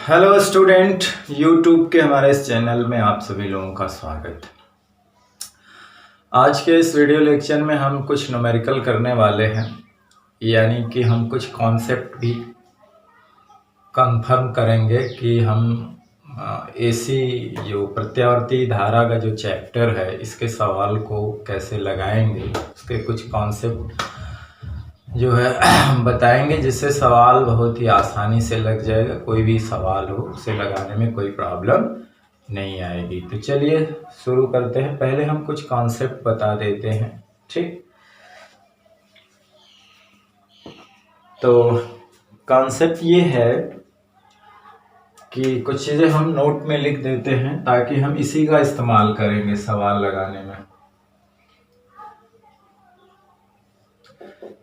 Hello student, YouTube के हमारे इस चैनल में आप सभी लोगों का स्वागत। आज के इस वीडियो लेक्चर में हम कुछ न्यूमेरिकल करने वाले हैं, यानी कि हम कुछ कॉन्सेप्ट भी कंफर्म करेंगे कि हम एसी जो प्रत्यावर्ती धारा का जो चैप्टर है इसके सवाल को कैसे लगाएंगे, उसके कुछ कॉन्सेप्ट जो है बताएंगे, जिससे सवाल बहुत ही आसानी से लग जाएगा। कोई भी सवाल हो उसे लगाने में कोई प्रॉब्लम नहीं आएगी। तो चलिए शुरू करते हैं। पहले हम कुछ कॉन्सेप्ट बता देते हैं, ठीक। तो कॉन्सेप्ट ये है कि कुछ चीज़ें हम नोट में लिख देते हैं ताकि हम इसी का इस्तेमाल करेंगे सवाल लगाने में।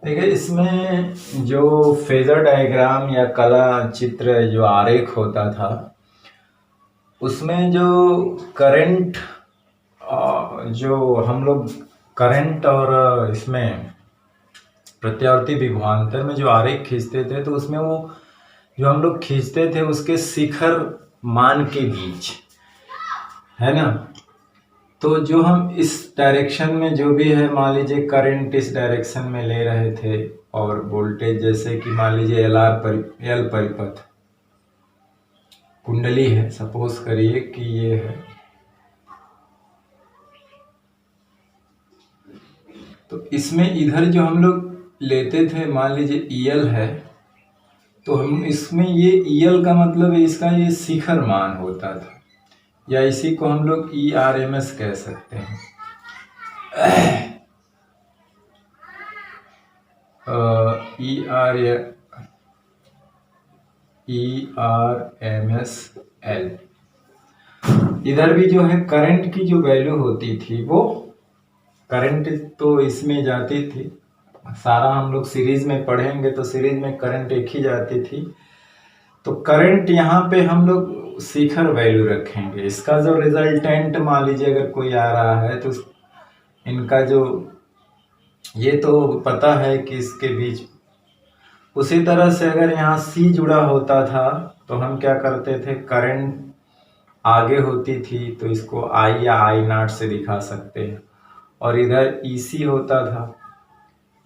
देखिए, इसमें जो फेजर डायग्राम या कला चित्र जो आरेख होता था, उसमें जो करंट जो हम लोग करंट और इसमें प्रत्यावर्ती विभवांतर में जो आरेख खींचते थे, तो उसमें वो जो हम लोग खींचते थे उसके शिखर मान के बीच, है ना। तो जो हम इस डायरेक्शन में जो भी है, मान लीजिए करंट इस डायरेक्शन में ले रहे थे और वोल्टेज जैसे कि मान लीजिए एल परिपथ कुंडली है, सपोज करिए कि ये है। तो इसमें इधर जो हम लोग लेते थे, मान लीजिए ईएल है, तो हम इसमें ये ईएल का मतलब इसका ये शिखर मान होता था, या इसी को हम लोग ERMS कह सकते हैं। ERMSL। इधर भी जो है करंट की जो वैल्यू होती थी, वो करंट तो इसमें जाती थी, सारा हम लोग सीरीज में पढ़ेंगे तो सीरीज में करंट एक ही जाती थी। तो करंट यहाँ पे हम लोग शिखर वैल्यू रखेंगे। इसका जो रिजल्टेंट मान लीजिए अगर कोई आ रहा है, तो इनका जो ये तो पता है कि इसके बीच, उसी तरह से अगर यहाँ C जुड़ा होता था तो हम क्या करते थे, करंट आगे होती थी तो इसको I या I0 से दिखा सकते हैं, और इधर EC होता था,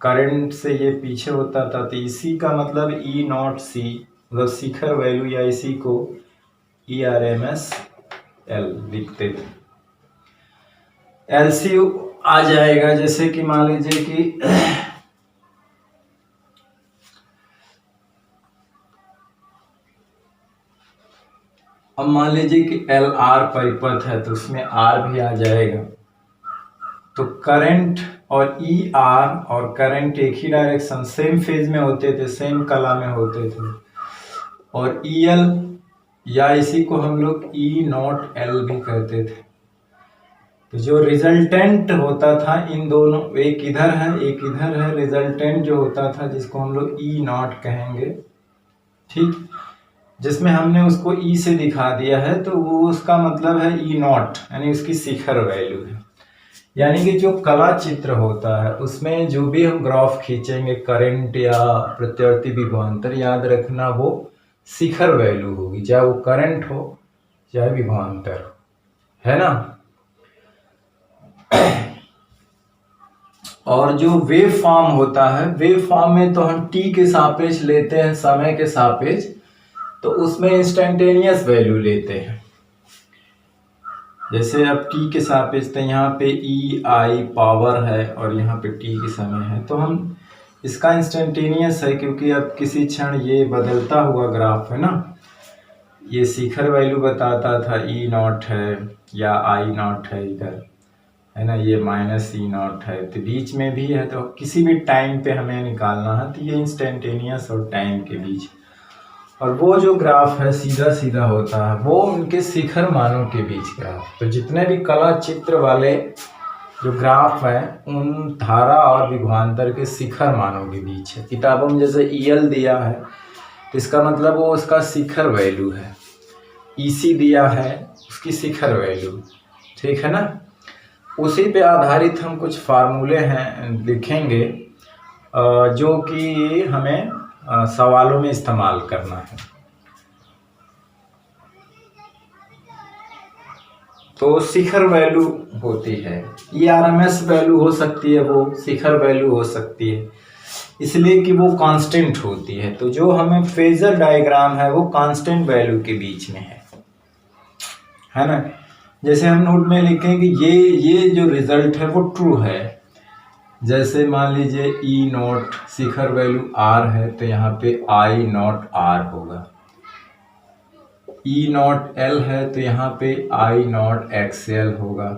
करंट से ये पीछे होता था, तो EC का मतलब E0C, मतलब शिखर वैल्यू, या इसी को ERMSL लिखते थे। LC आ जाएगा, जैसे कि मान लीजिए कि अब मान लीजिए कि LR परिपथ है, तो उसमें R भी आ जाएगा। तो करंट और ER और करंट एक ही डायरेक्शन, सेम फेज में होते थे, सेम कला में होते थे। और EL या इसी को हम लोग E0L भी कहते थे। तो जो रिजल्टेंट होता था इन दोनों, एक इधर है एक इधर है, रिजल्टेंट जो होता था जिसको हम लोग E0 कहेंगे, ठीक, जिसमें हमने उसको E से दिखा दिया है, तो वो उसका मतलब है E0, यानी उसकी शिखर वैल्यू है। यानी कि जो कला चित्र होता है उसमें जो भी हम ग्राफ खींचेंगे करंट या प्रत्यावर्ती विभवांतर, याद रखना वो शिखर वैल्यू होगी, चाहे वो करंट हो चाहे विभवांतर हो, है ना। और जो वेव फॉर्म होता है, वेव फॉर्म में तो हम t के सापेक्ष लेते हैं, समय के सापेक्ष, तो उसमें इंस्टेंटेनियस वैल्यू लेते हैं। जैसे अब t के सापेक्ष, तो यहाँ पे EI पावर है और यहाँ पे t की समय है, तो हम इसका इंस्टेंटेनियस है, क्योंकि अब किसी क्षण ये बदलता हुआ ग्राफ है ना। ये शिखर वैल्यू बताता था E0 है या I0 है इधर, है ना, ये -E0 है, तो बीच में भी है, तो किसी भी टाइम पे हमें निकालना है, तो ये इंस्टेंटेनियस और टाइम के बीच। और वो जो ग्राफ है सीधा सीधा होता है, वो उनके शिखर मानों के बीच ग्राफ। तो जितने भी कला चित्र वाले जो ग्राफ हैं, उन धारा और विभवांतर के शिखर मानों के बीच है। किताबों में जैसे EL दिया है, तो इसका मतलब वो उसका शिखर वैल्यू है। EC दिया है, उसकी शिखर वैल्यू, ठीक है ना। उसी पे आधारित हम कुछ फार्मूले हैं लिखेंगे, जो कि हमें सवालों में इस्तेमाल करना है। तो शिखर वैल्यू होती है, ERMS वैल्यू हो सकती है, वो शिखर वैल्यू हो सकती है, इसलिए कि वो कांस्टेंट होती है। तो जो हमें फेजर डायग्राम है वो कांस्टेंट वैल्यू के बीच में है ना। जैसे हम नोट में लिखें कि ये जो रिजल्ट है वो ट्रू है। जैसे मान लीजिए E not Shikhar value R है, तो यहाँ पे I नॉट R होगा। E नॉट L है तो यहाँ पे I नॉट XL होगा।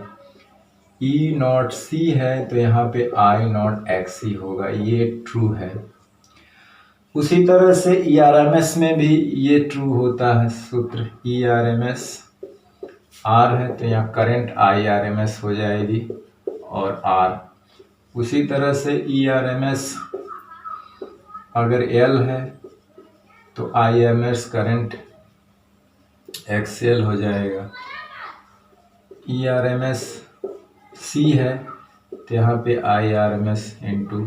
E नॉट C है तो यहाँ पे I नॉट XC होगा, ये ट्रू है। उसी तरह से ERMS में भी ये ट्रू होता है सूत्र। ERMS R है तो यहाँ करंट IRMS हो जाएगी और R। उसी तरह से ERMS अगर L है तो IMS करंट XL हो जाएगा। ERMS C है तो यहाँ पे IRMS इंटू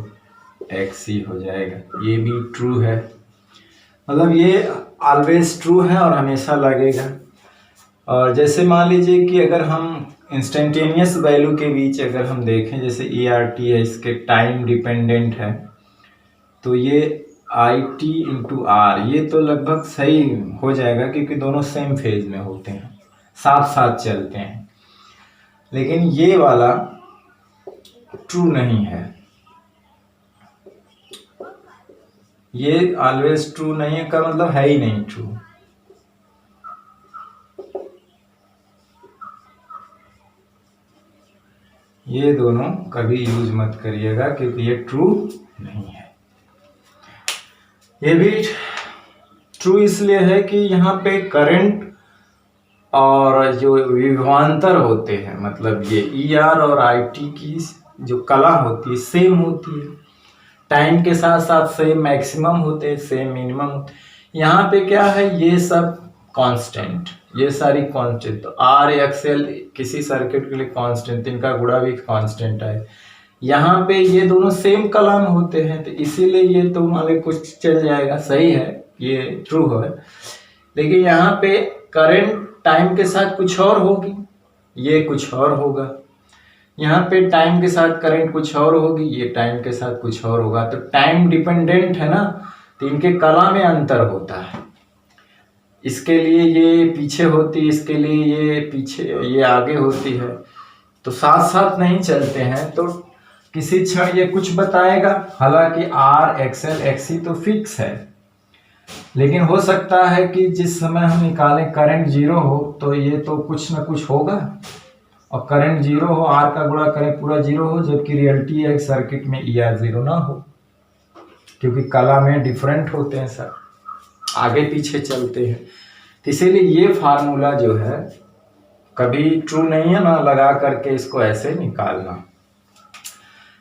XC हो जाएगा, ये भी ट्रू है। मतलब ये ऑलवेज ट्रू है और हमेशा लगेगा। और जैसे मान लीजिए कि अगर हम इंस्टेंटेनियस वैल्यू के बीच अगर हम देखें, जैसे ERT है, इसके टाइम डिपेंडेंट है, तो ये IT इंटू R ये तो लगभग सही हो जाएगा क्योंकि दोनों सेम फेज में होते हैं, साथ साथ चलते हैं। लेकिन ये वाला ट्रू नहीं है, ये ऑलवेज ट्रू नहीं है का मतलब है ही नहीं ट्रू। ये दोनों कभी यूज मत करिएगा क्योंकि ये ट्रू नहीं है। ये भी ट्रू इसलिए है कि यहाँ पे करंट और जो विभवांतर होते हैं, मतलब ये ER और IT की जो कला होती है सेम होती है, टाइम के साथ साथ सेम मैक्सिमम होते हैं, सेम मिनिमम होते हैं। यहाँ पे क्या है, ये सब कांस्टेंट, ये सारी कांस्टेंट। तो R XL किसी सर्किट के लिए कांस्टेंट, इनका गुणा भी कांस्टेंट है। यहाँ पे ये दोनों सेम कला में होते हैं तो इसीलिए ये तो मान कुछ चल जाएगा, सही है, ये ट्रू है। लेकिन यहाँ पे करंट टाइम के साथ कुछ और होगी, ये कुछ और होगा। यहाँ पे टाइम के साथ करंट कुछ और होगी, ये टाइम के साथ कुछ और होगा। तो टाइम डिपेंडेंट है ना, तो इनके कला में अंतर होता है। इसके लिए ये पीछे होती है, इसके लिए ये पीछे, ये आगे होती है, तो साथ साथ नहीं चलते हैं। तो किसी क्षण ये कुछ बताएगा, हालांकि R XL XC तो फिक्स है, लेकिन हो सकता है कि जिस समय हम निकालें करंट 0 हो तो ये तो कुछ ना कुछ होगा, और करंट 0 हो, R का गुणा करें पूरा 0 हो, जबकि रियलिटी है सर्किट में ER 0 ना हो, क्योंकि कला में डिफरेंट होते हैं सर, आगे पीछे चलते हैं। इसीलिए ये फार्मूला जो है कभी ट्रू नहीं है ना, लगा करके इसको ऐसे निकालना।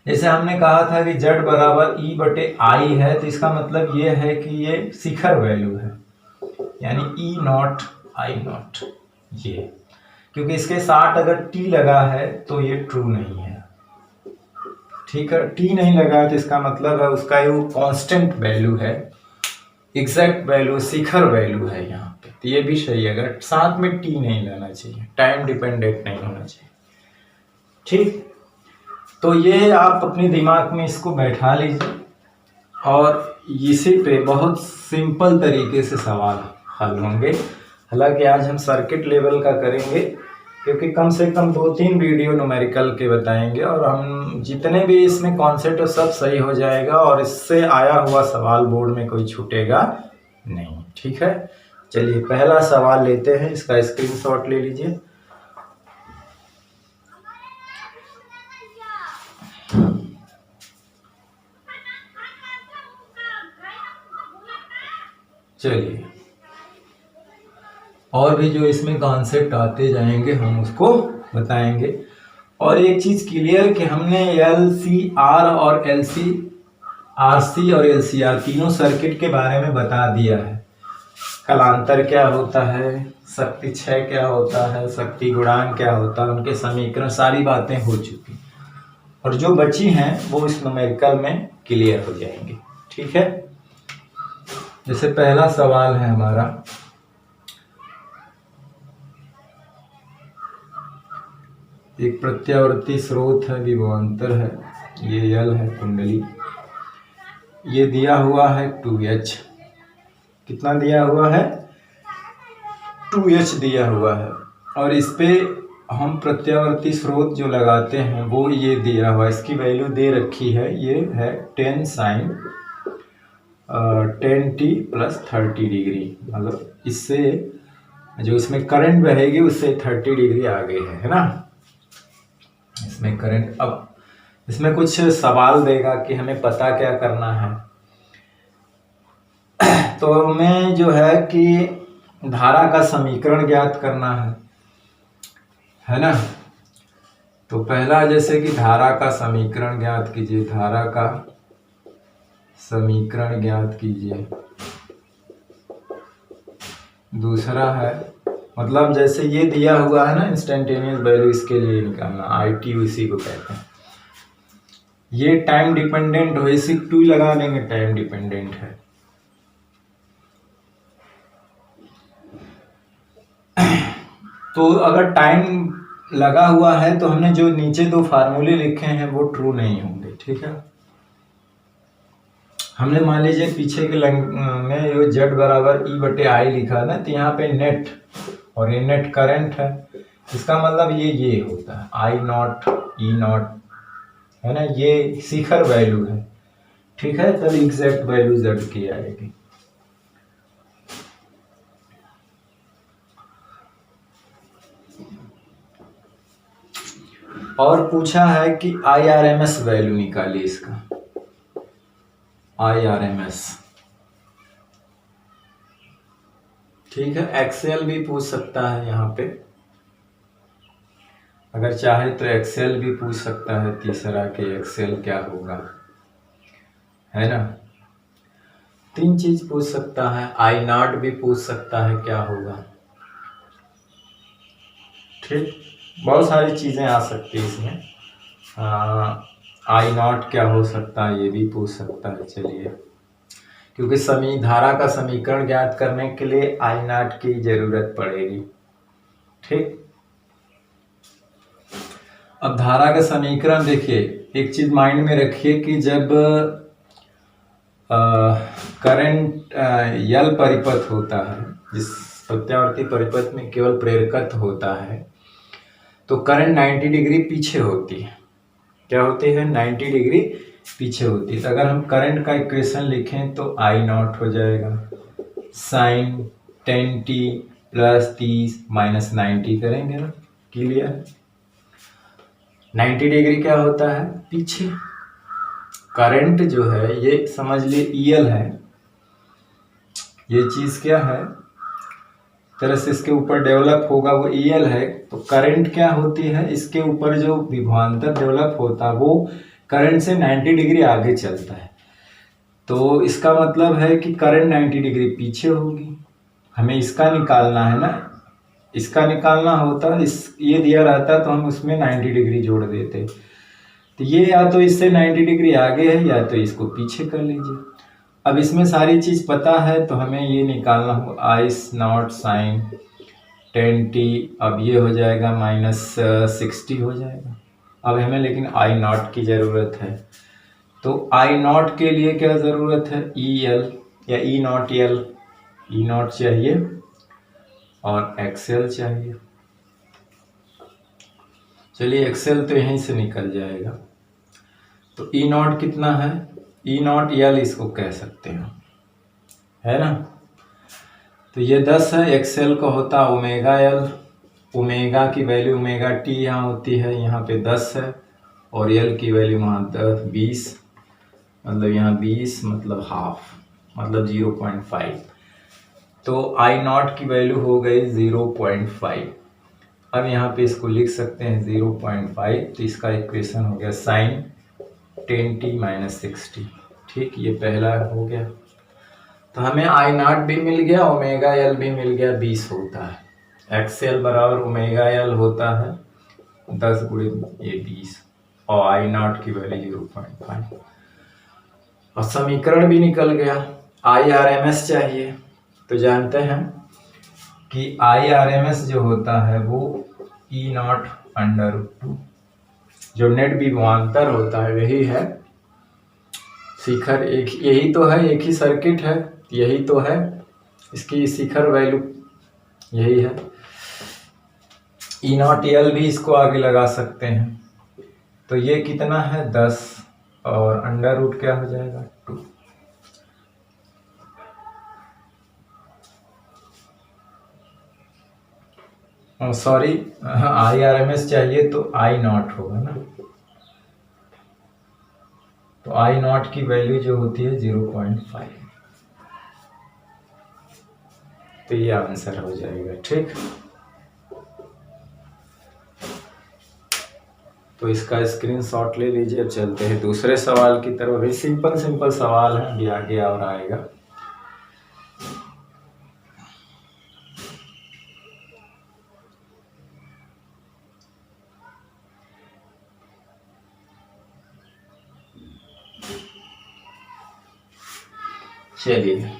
जैसे हमने कहा था कि Z बराबर E बटे I है, तो इसका मतलब ये है कि ये शिखर वैल्यू है, यानी E नॉट I नॉट, ये क्योंकि इसके साथ अगर T लगा है तो ये ट्रू नहीं है। ठीक है, T नहीं लगा तो इसका मतलब है उसका ये कांस्टेंट वैल्यू है, एग्जैक्ट वैल्यू, शिखर वैल्यू है यहाँ पे। तो ये भी सही है, अगर साथ में T नहीं लाना चाहिए, टाइम डिपेंडेंट नहीं होना चाहिए। ठीक, तो ये आप अपने दिमाग में इसको बैठा लीजिए और इसी पे बहुत सिंपल तरीके से सवाल हल होंगे। हालांकि आज हम सर्किट लेवल का करेंगे क्योंकि कम से कम 2-3 वीडियो न्यूमेरिकल के बताएंगे, और हम जितने भी इसमें कॉन्सेप्ट है सब सही हो जाएगा और इससे आया हुआ सवाल बोर्ड में कोई छूटेगा नहीं। ठीक है, चलिए पहला सवाल लेते हैं, इसका स्क्रीनशॉट ले लीजिए। चलिए, और भी जो इसमें कॉन्सेप्ट आते जाएंगे हम उसको बताएंगे। और एक चीज क्लियर कि हमने LCR और RC और LCR तीनों सर्किट के बारे में बता दिया है। कलांतर क्या होता है, शक्ति क्षय क्या होता है, शक्ति गुणांक क्या होता है, उनके समीकरण, सारी बातें हो चुकी, और जो बची हैं वो इस न्यूमेरिकल में क्लियर हो जाएंगी। ठीक है, जैसे पहला सवाल है हमारा, एक प्रत्यावर्ती स्रोत है, विभवांतर है, ये यल है कुंडली, ये दिया हुआ है 2H। कितना दिया हुआ है? 2H दिया हुआ है। और इस पे हम प्रत्यावर्ती स्रोत जो लगाते हैं वो ये दिया हुआ है, इसकी वैल्यू दे रखी है, ये है 10 sin 10t + 30 डिग्री। मतलब इससे जो इसमें करंट बहेगी उससे 30 डिग्री आगे है ना इसमें करंट। अब इसमें कुछ सवाल देगा कि हमें पता क्या करना है। तो हमें जो है कि धारा का समीकरण ज्ञात करना है ना। तो पहला जैसे कि धारा का समीकरण ज्ञात कीजिए, धारा का समीकरण ज्ञात कीजिए। दूसरा है, मतलब जैसे ये दिया हुआ है ना इंस्टेंटेनियस वैल्यू, इसके लिए निकालना, IT इसी को कहते हैं। ये टाइम डिपेंडेंट हो, इसी 2 लगा देंगे, टाइम डिपेंडेंट है। तो अगर टाइम लगा हुआ है तो हमने जो नीचे 2 फार्मूले लिखे हैं वो ट्रू नहीं होंगे, ठीक है। हमने मान लीजिए पीछे के में जो Z बराबर E/I लिखा ना, तो यहाँ पे नेट, और ये नेट करंट है, इसका मतलब ये होता है I0 E0 है ना, ये शिखर वैल्यू है, ठीक है। तब एग्जैक्ट वैल्यू Z की आएगी। और पूछा है कि IRMS वैल्यू निकालिए इसका, IRMS, ठीक है। एक्सेल भी पूछ सकता है यहाँ पे, अगर चाहे तो एक्सेल भी पूछ सकता है तीसरा कि एक्सेल क्या होगा, है ना। 3 चीज पूछ सकता है, I0 भी पूछ सकता है क्या होगा, ठीक। बहुत सारी चीजें आ सकती है इसमें। I0 क्या हो सकता है ये भी पूछ सकता है। चलिए, क्योंकि धारा का समीकरण ज्ञात करने के लिए I0 की जरूरत पड़ेगी, ठीक। अब धारा का समीकरण देखिए, एक चीज माइंड में रखिए कि जब करंट यल परिपथ होता है, जिस प्रत्यावर्ती परिपथ में केवल प्रेरकत्व होता है, तो करंट 90 डिग्री पीछे होती है। क्या होती है? 90 डिग्री पीछे होती है। तो अगर हम करंट का इक्वेशन लिखें तो I0 हो जाएगा sin 10t + 30 - 90 करेंगे ना, क्लियर। 90 डिग्री क्या होता है? पीछे। करंट जो है ये समझ लिए EL है, ये चीज क्या है, तरह से इसके ऊपर डेवलप होगा वो EL है। तो करंट क्या होती है, इसके ऊपर जो विभवांतर डेवलप होता है वो करंट से 90 डिग्री आगे चलता है। तो इसका मतलब है कि करंट 90 डिग्री पीछे होगी। हमें इसका निकालना है ना, इसका निकालना होता, इस ये दिया रहता तो हम उसमें 90 डिग्री जोड़ देते। तो ये या तो इससे 90 डिग्री आगे है या तो इसको पीछे कर लीजिए। अब इसमें सारी चीज पता है तो हमें ये निकालना हो, I0 sin 10t, अब ये हो जाएगा -60 हो जाएगा। अब हमें लेकिन I0 की जरूरत है, तो I0 के लिए क्या जरूरत है, EL या E0L, E0 चाहिए और XL चाहिए। चलिए एक्सेल तो यहीं से निकल जाएगा। तो E0 कितना है, E0L इसको कह सकते हैं, है ना। तो ये 10 है, एक्सेल का होता ω/L, ओमेगा की वैल्यू ω/T यहाँ होती है, यहाँ पे 10 है, और L की वैल्यू वहाँ 20, मतलब यहाँ 20 मतलब हाफ, मतलब 0.5। तो I0 की वैल्यू हो गई 0.5। अब यहाँ पे इसको लिख सकते हैं 0.5, तो इसका इक्वेशन हो गया sin 10t - 60, ठीक। ये पहला हो गया। तो हमें I0 भी मिल गया, ω/L भी मिल गया, 20 होता है। XL बराबर ω/L होता है 10 × ये 20, और I0 की वैल्यू 0.5। और समीकरण भी निकल गया। IRMS चाहिए, तो जानते हैं कि IRMS जो होता है वो E0 √2। जो नेट विभवांतर होता है यही है शिखर, एक यही तो है, एक ही सर्किट है, यही तो है, इसकी शिखर वैल्यू यही है। E0L भी इसको आगे लगा सकते हैं। तो ये कितना है 10 और √ क्या हो जाएगा 2। सॉरी IRMS चाहिए तो I0 होगा ना, तो I0 की वैल्यू जो होती है 0.5। तो ये आंसर हो जाएगा। ठीक, तो इसका स्क्रीनशॉट ले लीजिए। अब चलते हैं दूसरे सवाल की तरफ। भी सिंपल सिंपल सवाल है, अभी आगे और आएगा। चलिए,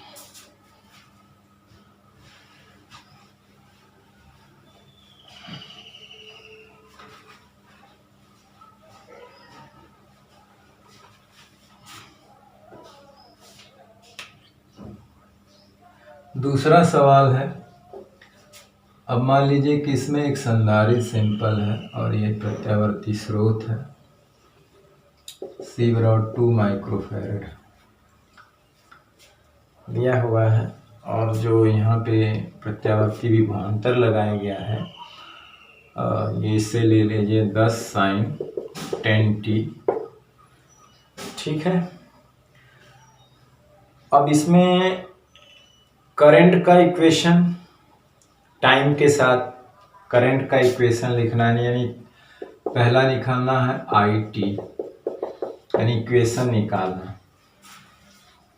दूसरा सवाल है। अब मान लीजिए कि इसमें एक संधारित्र सैंपल है और ये प्रत्यावर्ती स्रोत है, C/2 माइक्रोफैरड दिया हुआ है, और जो यहाँ पे प्रत्यावर्ती विभवांतर लगाया गया है ये इसे ले लीजिए 10 sin 10t। ठीक है, अब इसमें करंट का इक्वेशन, टाइम के साथ करंट का इक्वेशन लिखना है, यानी पहला निकालना है IT, यानी इक्वेशन निकालना।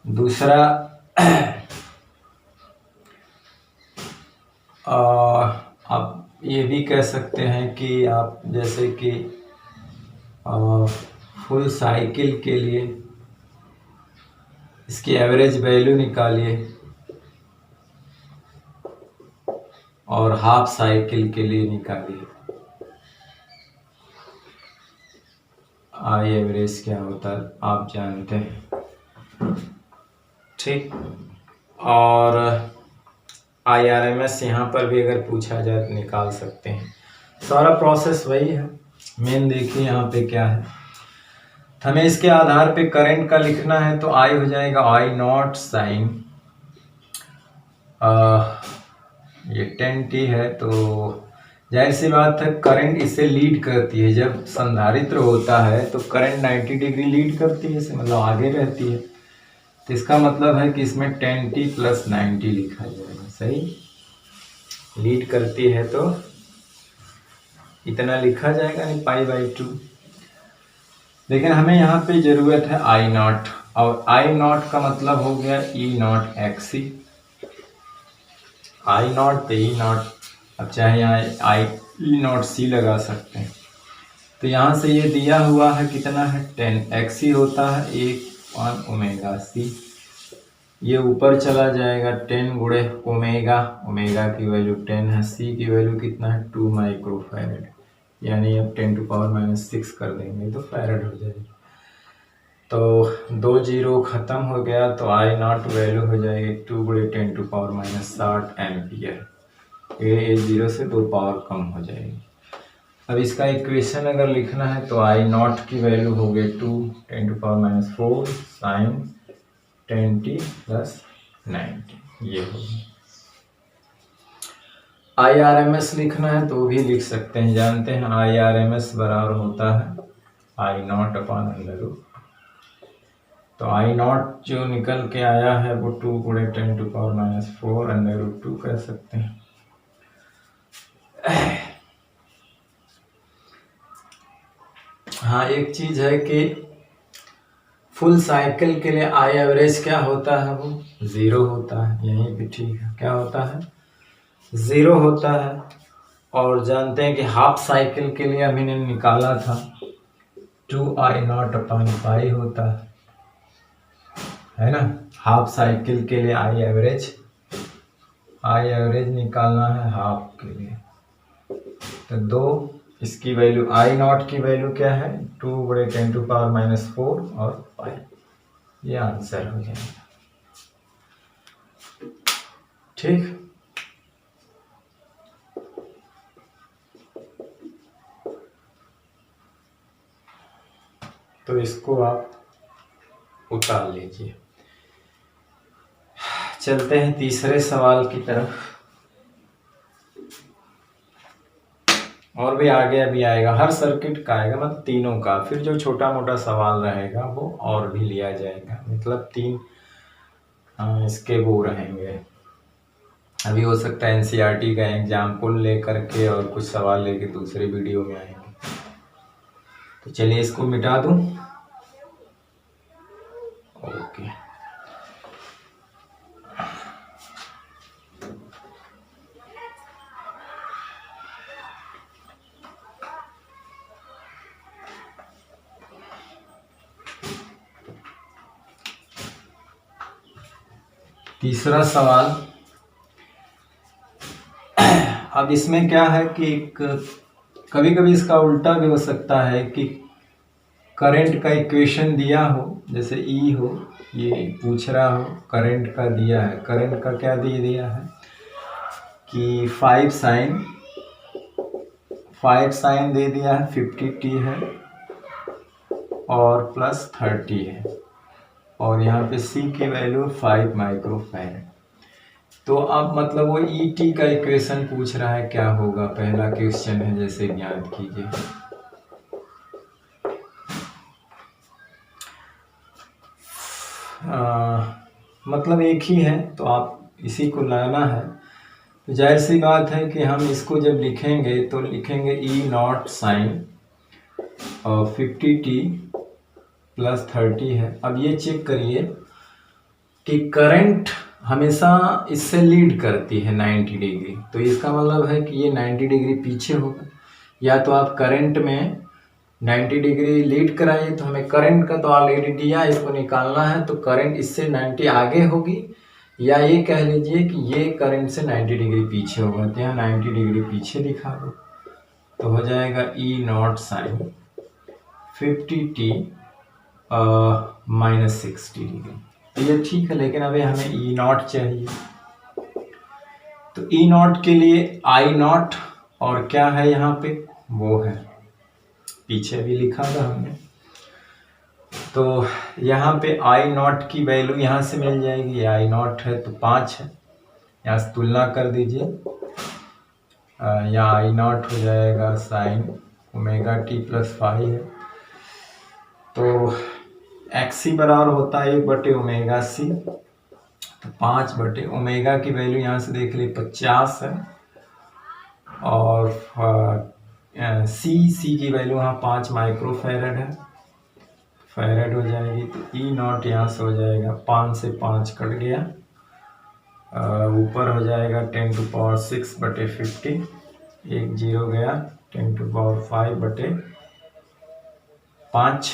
दूसरा आप ये भी कह सकते हैं कि आप जैसे कि फुल साइकिल के लिए इसकी एवरेज वैल्यू निकालिए और हाफ साइकिल के लिए निकालिए I एवरेज क्या होता है आप जानते हैं। ठीक, और IRMS यहाँ पर भी अगर पूछा जाए तो निकाल सकते हैं। सारा प्रोसेस वही है। मेन देखिए यहाँ पे क्या है, हमें इसके आधार पे करंट का लिखना है, तो I हो जाएगा I0 sin ये 10t है। तो जाहिर सी बात है करंट इसे लीड करती है। जब संधारित्र होता है तो करंट 90 डिग्री लीड करती है, मतलब आगे रहती है। तो इसका मतलब है कि इसमें 10t + 90 लिखा जाएगा। सही, लीड करती है तो इतना लिखा जाएगा, नहीं π/2। लेकिन हमें यहाँ पे जरूरत है I0, और I0 का मतलब हो गया E0 XC। I0 तो E0, अब चाहे यहाँ E0C लगा सकते हैं। तो यहाँ से ये दिया हुआ है कितना है 10 XC होता है 1/ωc। ये ऊपर चला जाएगा 10 × ओमेगा की वैल्यू 10 है, C की वैल्यू कितना है 2 माइक्रोफैरड, यानी अब 10⁻⁶ कर देंगे तो फैरड हो जाएगी। तो 2 0 खत्म हो गया, तो I0 वैल्यू हो जाएगी 2 × 10⁻60 एम्पियर। ये 0 से 2 पावर कम हो जाएगी। अब इसका इक्वेशन अगर लिखना है तो I0 की वैल्यू हो गई 2 × 10⁻⁴ sin 10t + 90, ये होगी। IRMS लिखना है तो भी लिख सकते हैं, जानते हैं IRMS बराबर होता है I0/√। तो I0 जो निकल के आया है वो 2 × 10⁻⁴ √2 कह सकते हैं। हाँ, एक चीज है कि फुल साइकिल के लिए I एवरेज क्या होता है, वो 0 होता है। यहीं भी ठीक है, क्या होता है 0 होता है। और जानते हैं कि हाफ साइकिल के लिए अभी ने निकाला था 2I0/π होता है ना। हाफ साइकिल के लिए I एवरेज निकालना है हाफ के लिए, तो 2 इसकी वैल्यू आई नॉट की वैल्यू क्या है 2/10⁻⁻4 और पाई, ये आंसर हो जाएगा। ठीक, तो इसको आप उतार लीजिए। चलते हैं तीसरे सवाल की तरफ। और भी आगे अभी आएगा, हर सर्किट का आएगा, मतलब तीनों का। फिर जो छोटा मोटा सवाल रहेगा वो और भी लिया जाएगा, मतलब 3 इसके वो रहेंगे। अभी हो सकता है एनसीईआरटी का एग्जाम्पल लेकर के और कुछ सवाल लेके दूसरे वीडियो में आएंगे। तो चलिए इसको मिटा दूं। ओके, तीसरा सवाल। अब इसमें क्या है कि कभी कभी इसका उल्टा भी हो सकता है कि करंट का इक्वेशन दिया हो, जैसे ई हो, ये पूछ रहा हो, करंट का दिया है, करंट का क्या दे दिया है कि 5 साइन दे दिया है, 50t है और प्लस 30 है, और यहाँ पे c की वैल्यू 5 माइक्रोफैरड। तो अब मतलब वो ई टी का इक्वेशन पूछ रहा है, क्या होगा, पहला क्वेश्चन है, जैसे ज्ञात कीजिए। मतलब एक ही है तो आप इसी को लाना है। तो जाहिर सी बात है कि हम इसको जब लिखेंगे तो लिखेंगे ई नॉट साइन और 50t प्लस 30 है। अब ये चेक करिए कि करंट हमेशा इससे लीड करती है 90 डिग्री, तो इसका मतलब है कि ये 90 डिग्री पीछे होगा। या तो आप करंट में 90 डिग्री लीड कराइए, तो हमें करंट का तो ऑलरेडी दिया, इसको निकालना है, तो करंट इससे 90 आगे होगी, या ये कह लीजिए कि ये करंट से 90 डिग्री पीछे होगा, तो यहाँ 90 डिग्री पीछे दिखा दो, तो हो जाएगा E naught sine 50t minus 60 degree. तो ये ठीक है, लेकिन अभी हमें ई नॉट चाहिए। तो ई नॉट के लिए आई नॉट और क्या है यहाँ पे, वो है, पीछे भी लिखा था हमने। तो यहाँ पे आई नॉट की वैल्यू यहाँ से मिल जाएगी, आई नॉट है तो 5 है, यहाँ से तुलना कर दीजिए। यहाँ आई नॉट हो जाएगा साइन ओमेगा टी प्लस 5 है, तो एक्स बराबर होता है 1/ओमेगा c, तो 5/ओमेगा की वैल्यू यहाँ से देख ली 50 है, और सी की वैल्यू यहाँ 5 माइक्रोफैरड है, फैरड हो जाएगी। तो ई नॉट यहाँ से हो जाएगा 5 से 5 कट गया, ऊपर हो जाएगा 10⁻⁶/50, एक जीरो गया, 10⁻⁵/5,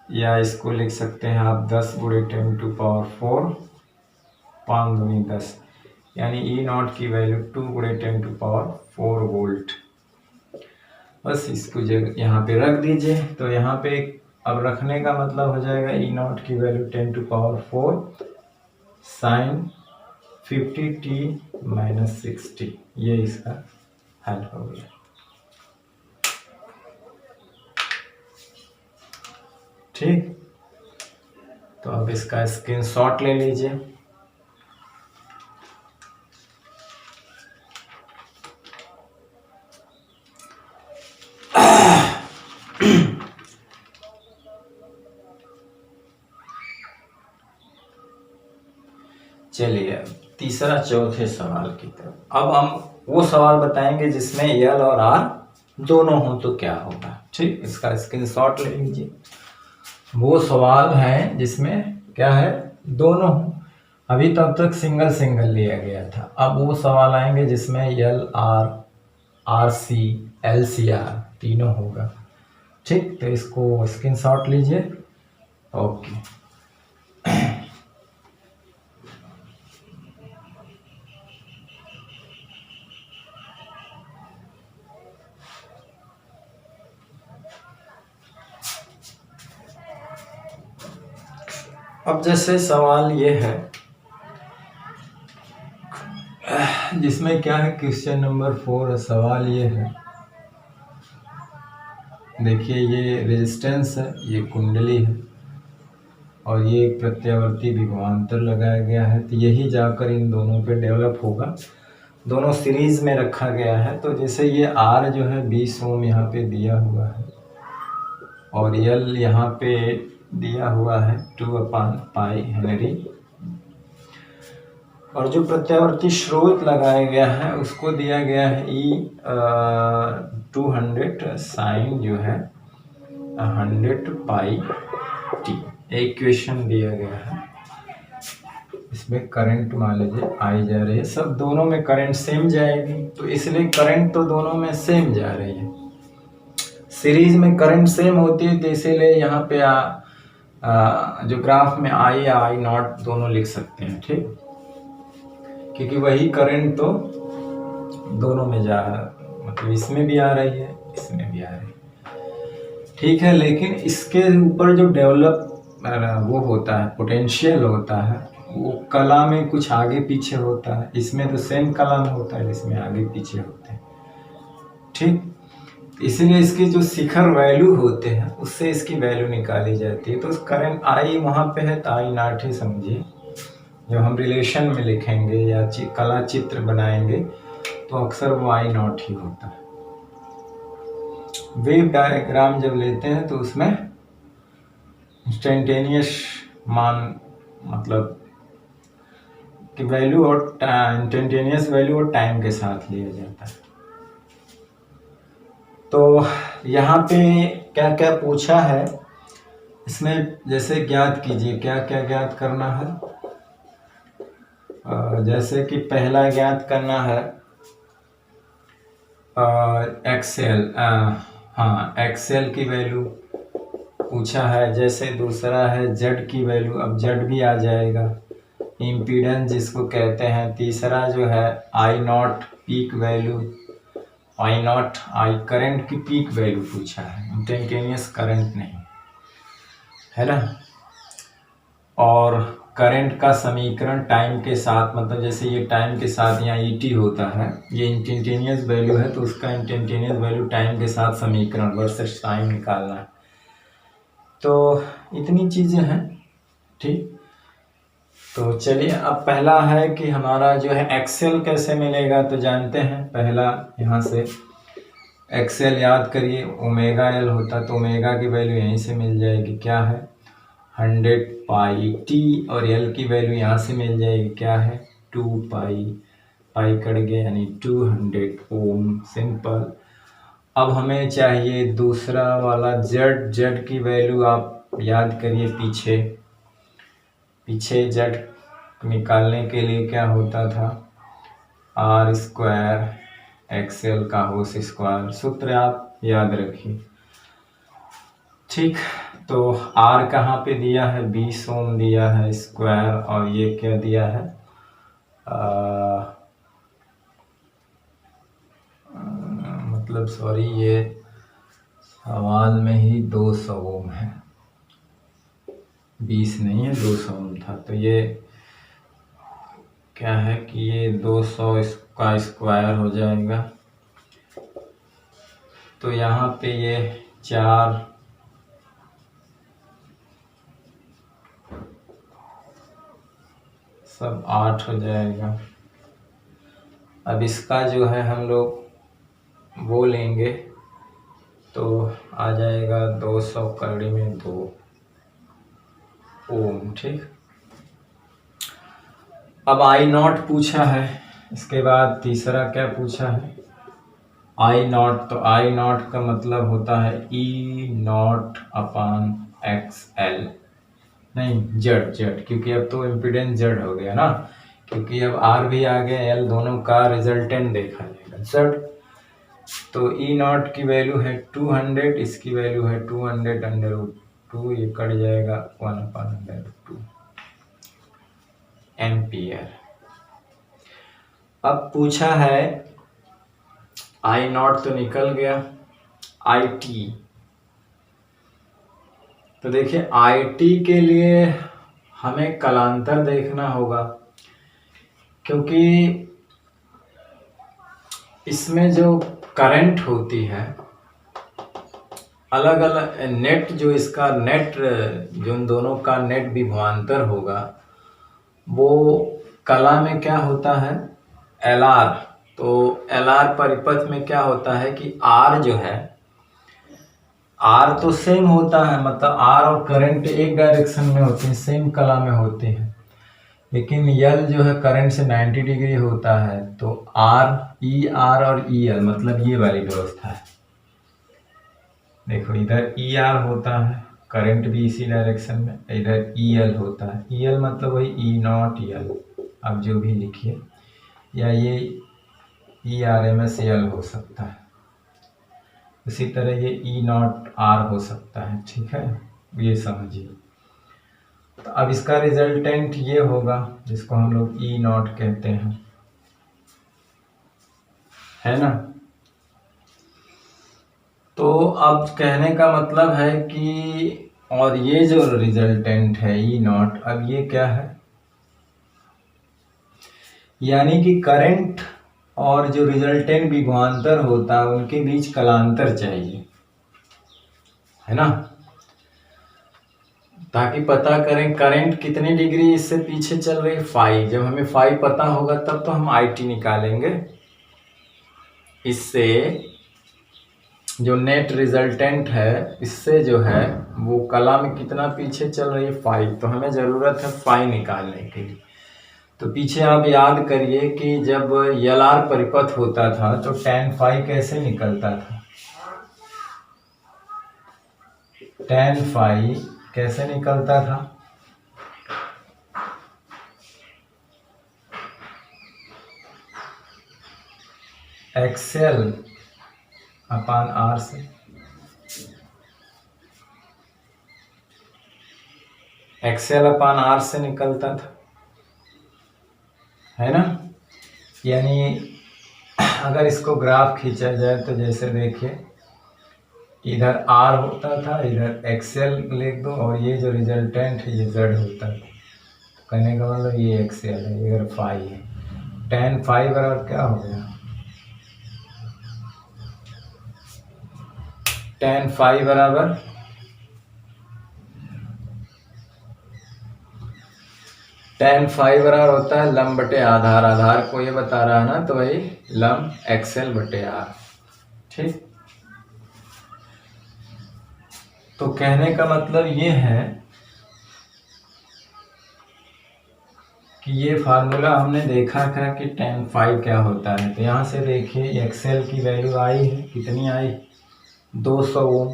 या इसको लिख सकते हैं आप 10×10⁴, 5 दूनी 10, यानी ई नॉट की वैल्यू 2×10⁴ वोल्ट। बस इसको जगह यहाँ पे रख दीजिए। तो यहाँ पे अब रखने का मतलब हो जाएगा ई नॉट की वैल्यू 10⁴ साइन 50t माइनस 60, ये इसका हल हो गया। ठीक, तो अब इसका स्क्रीनशॉट ले लीजिए। चलिए तीसरा चौथे सवाल की तरफ। अब हम वो सवाल बताएंगे जिसमें एल और आर दोनों हो तो क्या होगा। ठीक, इसका स्क्रीनशॉट ले लीजिए। वो सवाल है जिसमें क्या है, दोनों हो। अभी तब तक सिंगल सिंगल लिया गया था, अब वो सवाल आएंगे जिसमें L R, R C, L C R तीनों होगा। ठीक, तो इसको स्क्रीनशॉट लीजिए। ओके, अब जैसे सवाल ये है जिसमें क्या है, क्वेश्चन नंबर 4 सवाल ये है, देखिए ये रेजिस्टेंस है, ये कुंडली है और ये एक प्रत्यावर्ती विभवांतर लगाया गया है। तो यही जाकर इन दोनों पे डेवलप होगा, दोनों सीरीज में रखा गया है। तो जैसे ये R जो है 20 ओम यहाँ पे दिया हुआ है और L यहाँ पे दिया हुआ है 2/पाई हेनरी, और जो प्रत्यावर्ती स्रोत लगाया गया है उसको दिया गया है 200 साइन जो है 100 पाई टी। एक क्वेश्चन दिया गया है, इसमें करंट मान लीजिए आई जा रही है, सब दोनों में करंट सेम जाएगी, तो इसलिए करंट तो दोनों में सेम जा रही है, सीरीज में करंट सेम होती है, तो इसीलिए यहाँ पे जो ग्राफ में आई या आई नॉट दोनों लिख सकते हैं, ठीक, क्योंकि वही करंट तो दोनों में जा रहा है, मतलब इसमें भी आ रही है, इसमें भी आ रही है, ठीक है। लेकिन इसके ऊपर जो डेवलप वो होता है, पोटेंशियल होता है, वो कला में कुछ आगे पीछे होता है, इसमें तो सेम कला में होता है, इसमें आगे पीछे होते हैं, ठीक। इसलिए इसके जो शिखर वैल्यू होते हैं उससे इसकी वैल्यू निकाली जाती है। तो करंट आई वहाँ पे है तो आई नॉट ही समझिए, जब हम रिलेशन में लिखेंगे या कला चित्र बनाएंगे तो अक्सर वो आई नॉट ही होता है। वेव डायग्राम जब लेते हैं तो उसमें इंस्टेंटेनियस मान मतलब कि वैल्यू और इंस्टेंटेनियस वैल्यू और टाइम के साथ लिया जाता है। तो यहाँ पे क्या क्या पूछा है इसमें, जैसे ज्ञात कीजिए, क्या क्या ज्ञात करना है। जैसे कि पहला ज्ञात करना है एक्सेल, हाँ एक्सेल की वैल्यू पूछा है। जैसे दूसरा है जेड की वैल्यू, अब जेड भी आ जाएगा, इम्पीडेंस जिसको कहते हैं। तीसरा जो है I naught peak value, I naught I current की पीक वैल्यू पूछा है, इंस्टेंटेनियस करंट नहीं, है ना। और करंट का समीकरण टाइम के साथ, मतलब जैसे ये टाइम के साथ यहाँ ईटी होता है, ये इंस्टेंटेनियस वैल्यू है तो उसका इंस्टेंटेनियस वैल्यू टाइम के साथ समीकरण वर्सेस टाइम निकालना है। तो इतनी चीज़ें हैं, ठीक। तो चलिए अब पहला है कि हमारा जो है एक्सेल कैसे मिलेगा, तो जानते हैं पहला यहाँ से एक्सेल याद करिए, ओमेगा एल होता तो ओमेगा की वैल्यू यहीं से मिल जाएगी, क्या है 100 पाई टी, और एल की वैल्यू यहाँ से मिल जाएगी, क्या है 2 पाई, पाई कट गया यानी 200 ओम, सिंपल। अब हमें चाहिए दूसरा वाला जेड, जेड की वैल्यू आप याद करिए, पीछे जेड निकालने के लिए क्या होता था, आर स्क्वायर एक्सेल का होल स्क्वायर, सूत्र आप याद रखिए, ठीक। तो आर कहाँ पे दिया है, 20 ओम दिया है स्क्वायर, और ये क्या दिया है मतलब सॉरी, ये सवाल में ही 200 ओम है, 20 नहीं है 200 ओम था। तो ये क्या है कि ये 200 का स्क्वायर हो जाएगा, तो यहाँ पे ये 4 सब 8 हो जाएगा। अब इसका जो है हम लोग वो लेंगे तो आ जाएगा 200 कड़ी में 2 ओम, ठीक। अब आई नॉट पूछा है, इसके बाद तीसरा क्या पूछा है आई नॉट, तो आई नॉट का मतलब होता है E not upon x L, नहीं जेड, जेड क्योंकि अब तो इम्पीडेंस जेड हो गया ना, क्योंकि अब आर भी आ गया, एल, दोनों का रिजल्टेंट देखा जाएगा जेड। तो ई नॉट की वैल्यू है 200, इसकी वैल्यू है 200 अंडर रूट 2, ये कट जाएगा 1/√2 एम्पियर। अब पूछा है आई नॉट तो निकल गया, आई टी, तो देखिए आई टी के लिए हमें कलांतर देखना होगा, क्योंकि इसमें जो करंट होती है अलग अलग नेट, जो इसका नेट, जो इन दोनों का नेट विभवांतर होगा वो कला में क्या होता है एल आर। तो एल आर परिपथ में क्या होता है कि आर जो है, आर तो सेम होता है, मतलब आर और करंट एक डायरेक्शन में होते हैं, सेम कला में होते हैं, लेकिन यल जो है करंट से 90 डिग्री होता है। तो आर, ई आर और ई एल, मतलब ये वाली व्यवस्था है। देखो इधर ई आर होता है, करंट भी इसी डायरेक्शन में, इधर ई एल होता है। ई एल मतलब वही ई नॉट एल, आप जो भी लिखिए, या ये E R M S L हो सकता है, उसी तरह ये ई नॉट आर हो सकता है। ठीक है, ये समझिए। तो अब इसका रिजल्टेंट ये होगा जिसको हम लोग ई नॉट कहते हैं, है ना। तो अब कहने का मतलब है कि, और ये जो रिजल्टेंट है ई नॉट, अब ये क्या है, यानी कि करंट और जो रिजल्टेंट विभवांतर होता है उनके बीच कलांतर चाहिए, है ना, ताकि पता करें करंट कितनी डिग्री इससे पीछे चल रही है, फाई। जब हमें फाई पता होगा तब तो हम आई टी निकालेंगे। इससे जो नेट रिजल्टेंट है, इससे जो है वो कला में कितना पीछे चल रही है, फाई। तो हमें ज़रूरत है फाई निकालने के लिए। तो पीछे आप याद करिए कि जब एल आर परिपथ होता था तो tan फाई कैसे निकलता था, tan फाई कैसे निकलता था, एक्सेल अपान आर से, एक्सेल अपान आर से निकलता था, है ना। यानी अगर इसको ग्राफ खींचा जाए तो जैसे देखिए इधर आर होता था, इधर एक्सेल लिख दो, और ये जो रिजल्टेंट है ये जेड होता है। तो कहने का मतलब ये एक्सेल है, इधर फाई है। tan फाई बराबर क्या हो गया, tan फाई बराबर होता है लंब बटे आधार, आधार को ये बता रहा है ना, तो वही लंब एक्सेल बटे आर। ठीक, तो कहने का मतलब ये है कि ये फार्मूला हमने देखा था कि tan फाई क्या होता है। तो यहाँ से देखिए एक्सेल की वैल्यू आई है, कितनी आई, 200 ओम।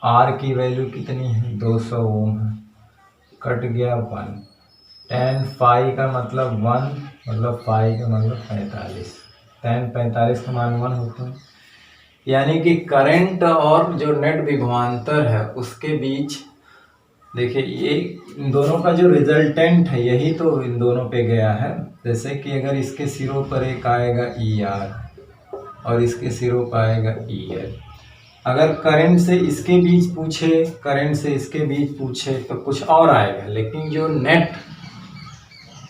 आर की वैल्यू कितनी है, 200 ओम है, कट गया 1। tan फाई का मतलब 1, मतलब फाई का मतलब 45। tan 45 का मान 1 होता है। यानी कि करंट और जो नेट विभवांतर है उसके बीच, देखिए ये इन दोनों का जो रिजल्टेंट है यही तो इन दोनों पे गया है। जैसे कि अगर इसके सिरों पर एक आएगा ई आर और इसके सिरों पर आएगा ई एल, अगर करंट से इसके बीच पूछे, करंट से इसके बीच पूछे तो कुछ और आएगा, लेकिन जो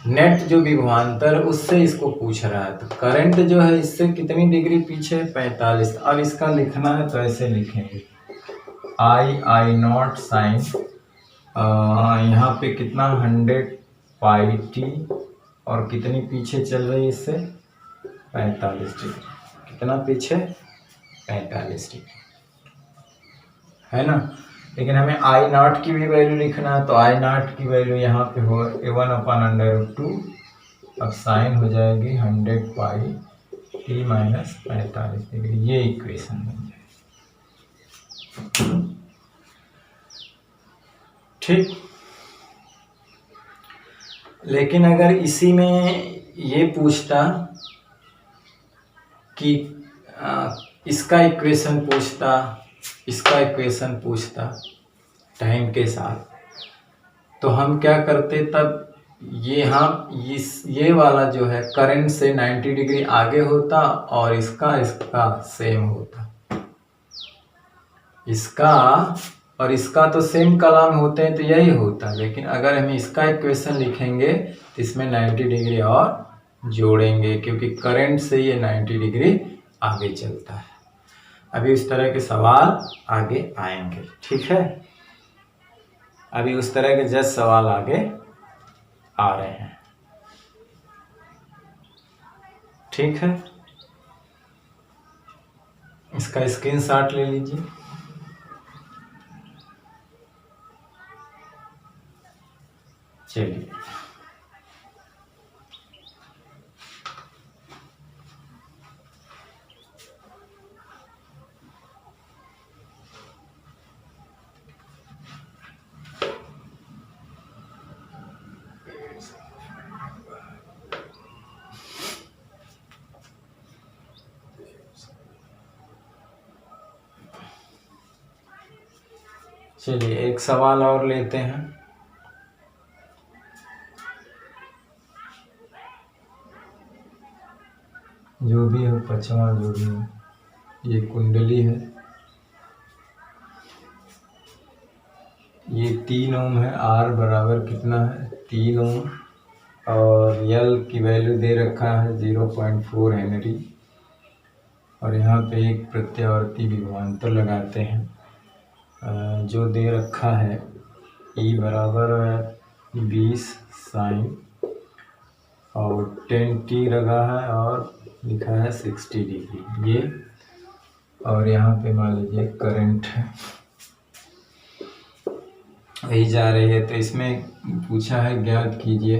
नेट जो विभवांतर उससे इसको पूछ रहा है, तो करंट जो है इससे कितनी डिग्री पीछे, 45। अब इसका लिखना है तो ऐसे लिखेंगे, आई नॉट साइन, यहाँ पे कितना 100 पाई टी, और कितनी पीछे चल रही है इससे, 45 डिग्री। कितना पीछे, 45 डिग्री, है ना। लेकिन हमें आई नॉट की भी वैल्यू लिखना है, तो आई नॉट की वैल्यू यहाँ पे हो 1/√2। अब साइन हो जाएगी 100 पाई टी माइनस 45 डिग्री, ये इक्वेशन बन जाएगी। ठीक, लेकिन अगर इसी में ये पूछता कि इसका इक्वेशन पूछता, इसका इक्वेशन पूछता टाइम के साथ, तो हम क्या करते तब, ये वाला जो है करंट से 90 डिग्री आगे होता और इसका सेम होता, इसका और इसका तो सेम कॉलम होते हैं तो यही होता है, लेकिन अगर हम इसका इक्वेशन लिखेंगे तो इसमें 90 डिग्री और जोड़ेंगे क्योंकि करंट से ये 90 डिग्री आगे चलता है। अभी उस तरह के सवाल आगे आएंगे, ठीक है। अभी उस तरह के जस्ट सवाल आगे आ रहे हैं, ठीक है। इसका स्क्रीनशॉट ले लीजिए। चलिए चलिए एक सवाल और लेते हैं। जो भी हो, पचवा जो भी हो, ये कुंडली है, ये 3 ओम है, R बराबर कितना है 3 ओम, और L की वैल्यू दे रखा है 0.4 हेनरी, और यहाँ पे एक प्रत्यावर्ती विभवांतर लगाते हैं जो दे रखा है E बराबर 20 साइन और 10t लगा है और लिखा है 60 डिग्री ये, और यहाँ पे मान लीजिए करंट है वही जा रही है। तो इसमें पूछा है ज्ञात कीजिए,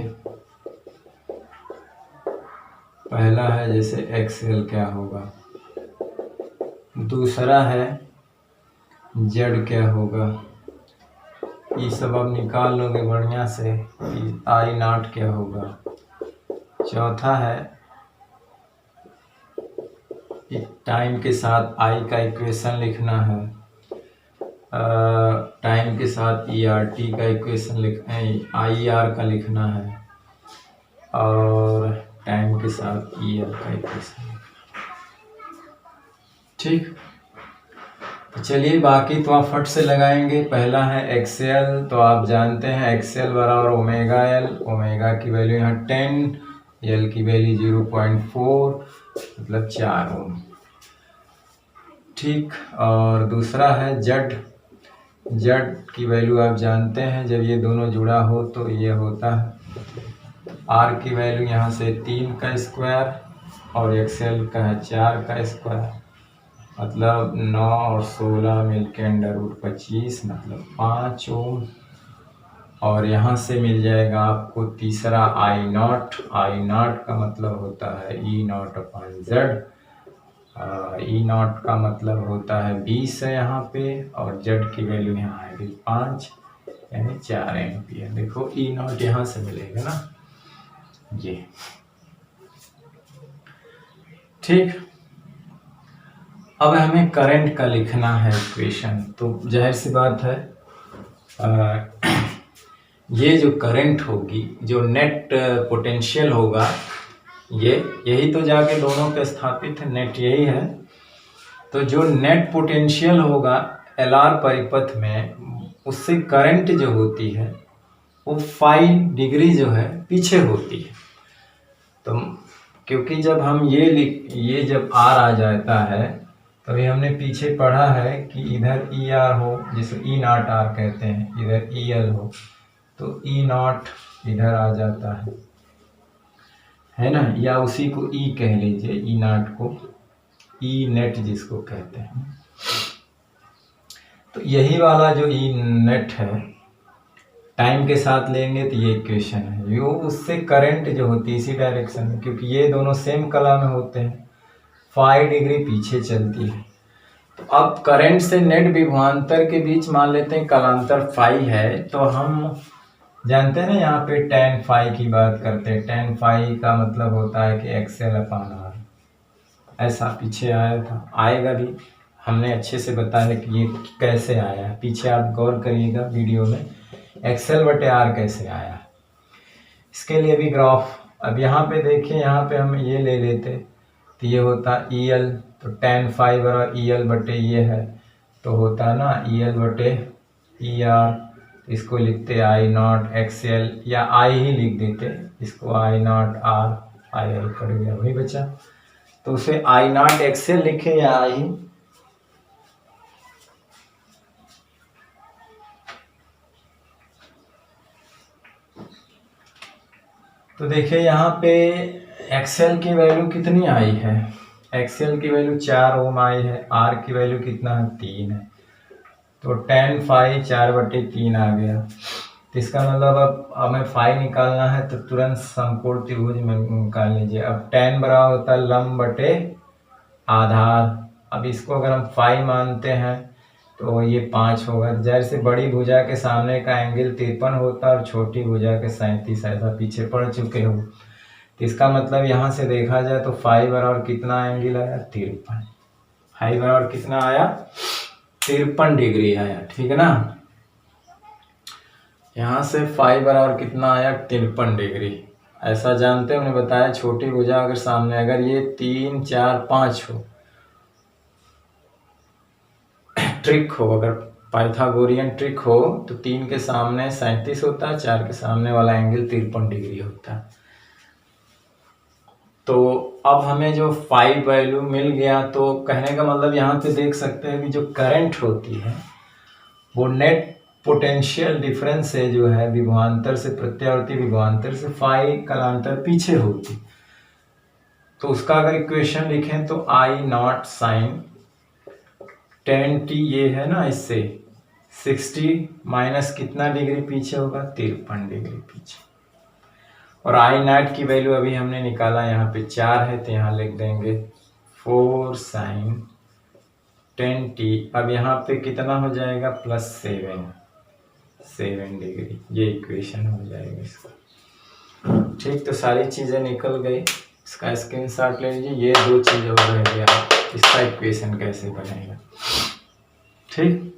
पहला है जैसे एक्सएल क्या होगा, दूसरा है जेड क्या होगा, ये सब आप निकाल लोगे बढ़िया से, आई नॉट क्या होगा, चौथा है टाइम के साथ आई का इक्वेशन लिखना है, टाइम के साथ ERT का इक्वेशन IR का लिखना है, और टाइम के साथ EL का इक्वेशन लिखना है, ठीक। तो चलिए बाकी तो आप फट से लगाएंगे। पहला है एक्सएल, तो आप जानते हैं एक्सएल बराबर ओमेगा एल, ओमेगा की वैल्यू यहाँ 10, एल की वैल्यू 0.4 मतलब 4 ओम, ठीक। और दूसरा है जेड, जेड की वैल्यू आप जानते हैं जब ये दोनों जुड़ा हो तो ये होता है आर की वैल्यू यहाँ से 3 का स्क्वायर और एक्सएल का है 4 का स्क्वायर, मतलब 9 और 16 मिलके √25 मतलब 5 ओम, और यहाँ से मिल जाएगा आपको तीसरा आई नॉट, आई नॉट का मतलब होता है E0/Z, E0 का मतलब होता है 20 है यहाँ पे, और जेड की वैल्यू यहाँ आएगी 5 यानी 4 एम्पियर। देखो E0 यहाँ से मिलेगा ना ये, ठीक। अब हमें करंट का लिखना है इक्वेशन, तो जाहिर सी बात है ये जो करंट होगी, जो नेट पोटेंशियल होगा, ये यही तो जाके दोनों पे स्थापित है, नेट यही है। तो जो नेट पोटेंशियल होगा LR परिपथ में, उससे करंट जो होती है वो 5 डिग्री जो है पीछे होती है। तो क्योंकि जब हम ये जब R आ जाता है तभी हमने पीछे पढ़ा है कि इधर ER हो जिसे E0R कहते हैं, इधर EL हो तो E0 इधर आ जाता है ना, या उसी को E कह लीजिए, E0 को E नेट जिसको कहते हैं। तो यही वाला जो E नेट है टाइम के साथ लेंगे तो ये इक्वेशन है, यो उससे करंट जो होती है इसी डायरेक्शन में, क्योंकि ये दोनों सेम कला में होते हैं, 5 डिग्री पीछे चलती है। तो अब करंट से नेट विभवांतर के बीच मान लेते हैं कलांतर फाई है, तो हम जानते हैं ना यहाँ पे tan फाई की बात करते हैं, tan फाई का मतलब होता है कि XL/R, ऐसा पीछे आया था, आएगा भी, हमने अच्छे से बताया कि ये कैसे आया है, पीछे आप गौर करिएगा वीडियो में XL/R कैसे आया। इसके लिए भी ग्राफ, अब यहाँ पे देखिए, यहाँ पे हम ये ले लेते तो ये होता EL, तो tan फाई बराबर EL बटे ये है, तो होता है ना EL बटे ई आर, इसको लिखते आई नॉट एक्स एल, या आई ही लिख देते, इसको आई नॉट आर, आई आई पड़ गया वही बचा, तो उसे आई नॉट एक्स एल लिखे या आई। तो देखिए यहाँ पे एक्सएल की वैल्यू कितनी आई है, एक्सएल की वैल्यू 4 ओम आई है, आर की वैल्यू कितना है 3 है, तो tan फाई 4/3 आ गया। तो इसका मतलब अब हमें फाई निकालना है तो तुरंत समकोण त्रिभुज में निकाल लीजिए। अब tan बराबर होता है लंब बटे आधार। अब इसको अगर हम फाई मानते हैं तो ये 5 होगा। जैसे से बड़ी भुजा के सामने का एंगल 53 होता है और छोटी भुजा के 37, ऐसा पीछे पढ़ चुके हो। तो इसका मतलब यहाँ से देखा जाए तो फाई बराबर कितना एंगल आया 53, फाई बराबर कितना आया 53 डिग्री आया, ठीक है ना। यहाँ से फाई बराबर कितना आया 53 डिग्री, ऐसा जानते हैं, हमने बताया छोटी भुजा अगर सामने, अगर ये 3 4 5 हो, ट्रिक हो, अगर पाइथागोरियन ट्रिक हो तो 3 के सामने 37 होता है, 4 के सामने वाला एंगल 53 डिग्री होता है। तो अब हमें जो फाई वैल्यू मिल गया, तो कहने का मतलब यहाँ पे देख सकते हैं कि जो करंट होती है वो नेट पोटेंशियल डिफरेंस से जो है विभवांतर से, प्रत्यावर्ती विभवांतर से फाई कालांतर पीछे होती। तो उसका अगर इक्वेशन लिखें तो आई नॉट साइन tan t, ये है ना, इससे 60 माइनस कितना डिग्री पीछे होगा 53 डिग्री पीछे। और आई नॉट की वैल्यू अभी हमने निकाला, यहाँ पे 4 है तो यहाँ लिख देंगे 4 साइन tan t। अब यहाँ पे कितना हो जाएगा +7 डिग्री, ये इक्वेशन हो जाएगा इसका। ठीक, तो सारी चीज़ें निकल गई, इसका स्क्रीनशॉट ले लीजिए। ये 2 चीज़ और रह गया, इसका इक्वेशन कैसे बनेगा, ठीक।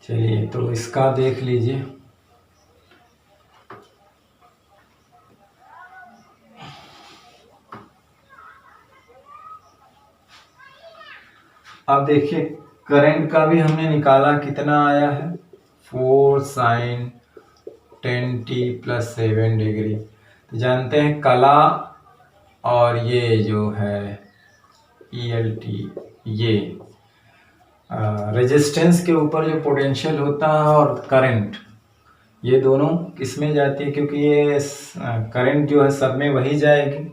चलिए तो इसका देख लीजिए। अब देखिए करंट का भी हमने निकाला, कितना आया है 4 साइन tan t +7 डिग्री। तो जानते हैं कला और ये जो है ELT, ये रेजिस्टेंस के ऊपर जो पोटेंशियल होता है और करंट, ये दोनों किस में जाती है, क्योंकि ये करंट जो है सब में वही जाएगी,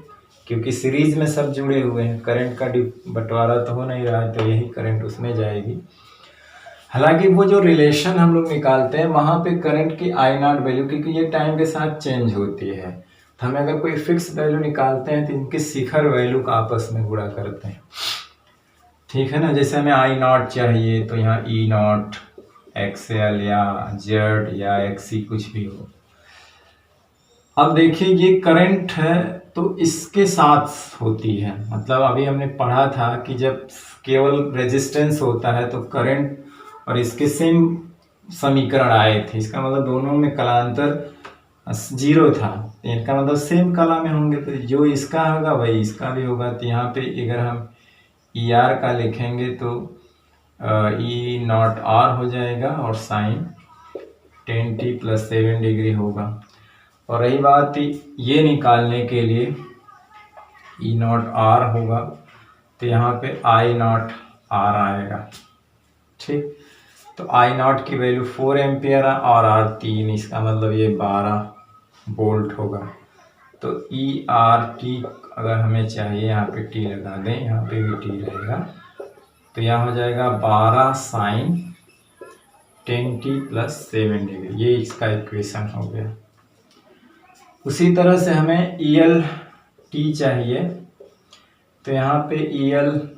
क्योंकि सीरीज में सब जुड़े हुए हैं। करंट का बंटवारा तो हो नहीं रहा है, तो यही करंट उसमें जाएगी। हालांकि वो जो रिलेशन हम लोग निकालते हैं वहाँ पे करंट की आई नॉट वैल्यू, क्योंकि ये टाइम के साथ चेंज होती है, तो हमें अगर कोई फिक्स वैल्यू निकालते हैं तो इनके शिखर वैल्यू का आपस में गुणा करते हैं, ठीक है ना। जैसे हमें आई नॉट चाहिए तो यहाँ ई नॉट एक्सएल या जेड या एक्सी कुछ भी हो। अब देखिए ये करंट है तो इसके साथ होती है, मतलब अभी हमने पढ़ा था कि जब केवल रेजिस्टेंस होता है तो करंट और इसके सेम समीकरण आए थे, इसका मतलब दोनों में कलांतर 0 था, इनका मतलब सेम कला में होंगे, तो जो इसका होगा वही इसका भी होगा। तो यहाँ पे अगर हम ई आर का लिखेंगे तो ई नॉट आर हो जाएगा और साइन tan t +7 डिग्री होगा। और रही बात ये निकालने के लिए ई नॉट आर होगा, तो यहाँ पे आई नॉट आर आएगा, ठीक। तो आई नॉट की वैल्यू 4 एम्पियर और आर 3, इसका मतलब ये 12 वोल्ट होगा। तो ई आर टी अगर हमें चाहिए, यहाँ पे टी लगा दें, यहाँ पे भी टी रहेगा, तो यहाँ हो जाएगा 12 साइन tan t +7 डिग्री, ये इसका इक्वेशन हो गया। उसी तरह से हमें ई एल टी चाहिए, तो यहाँ पे E L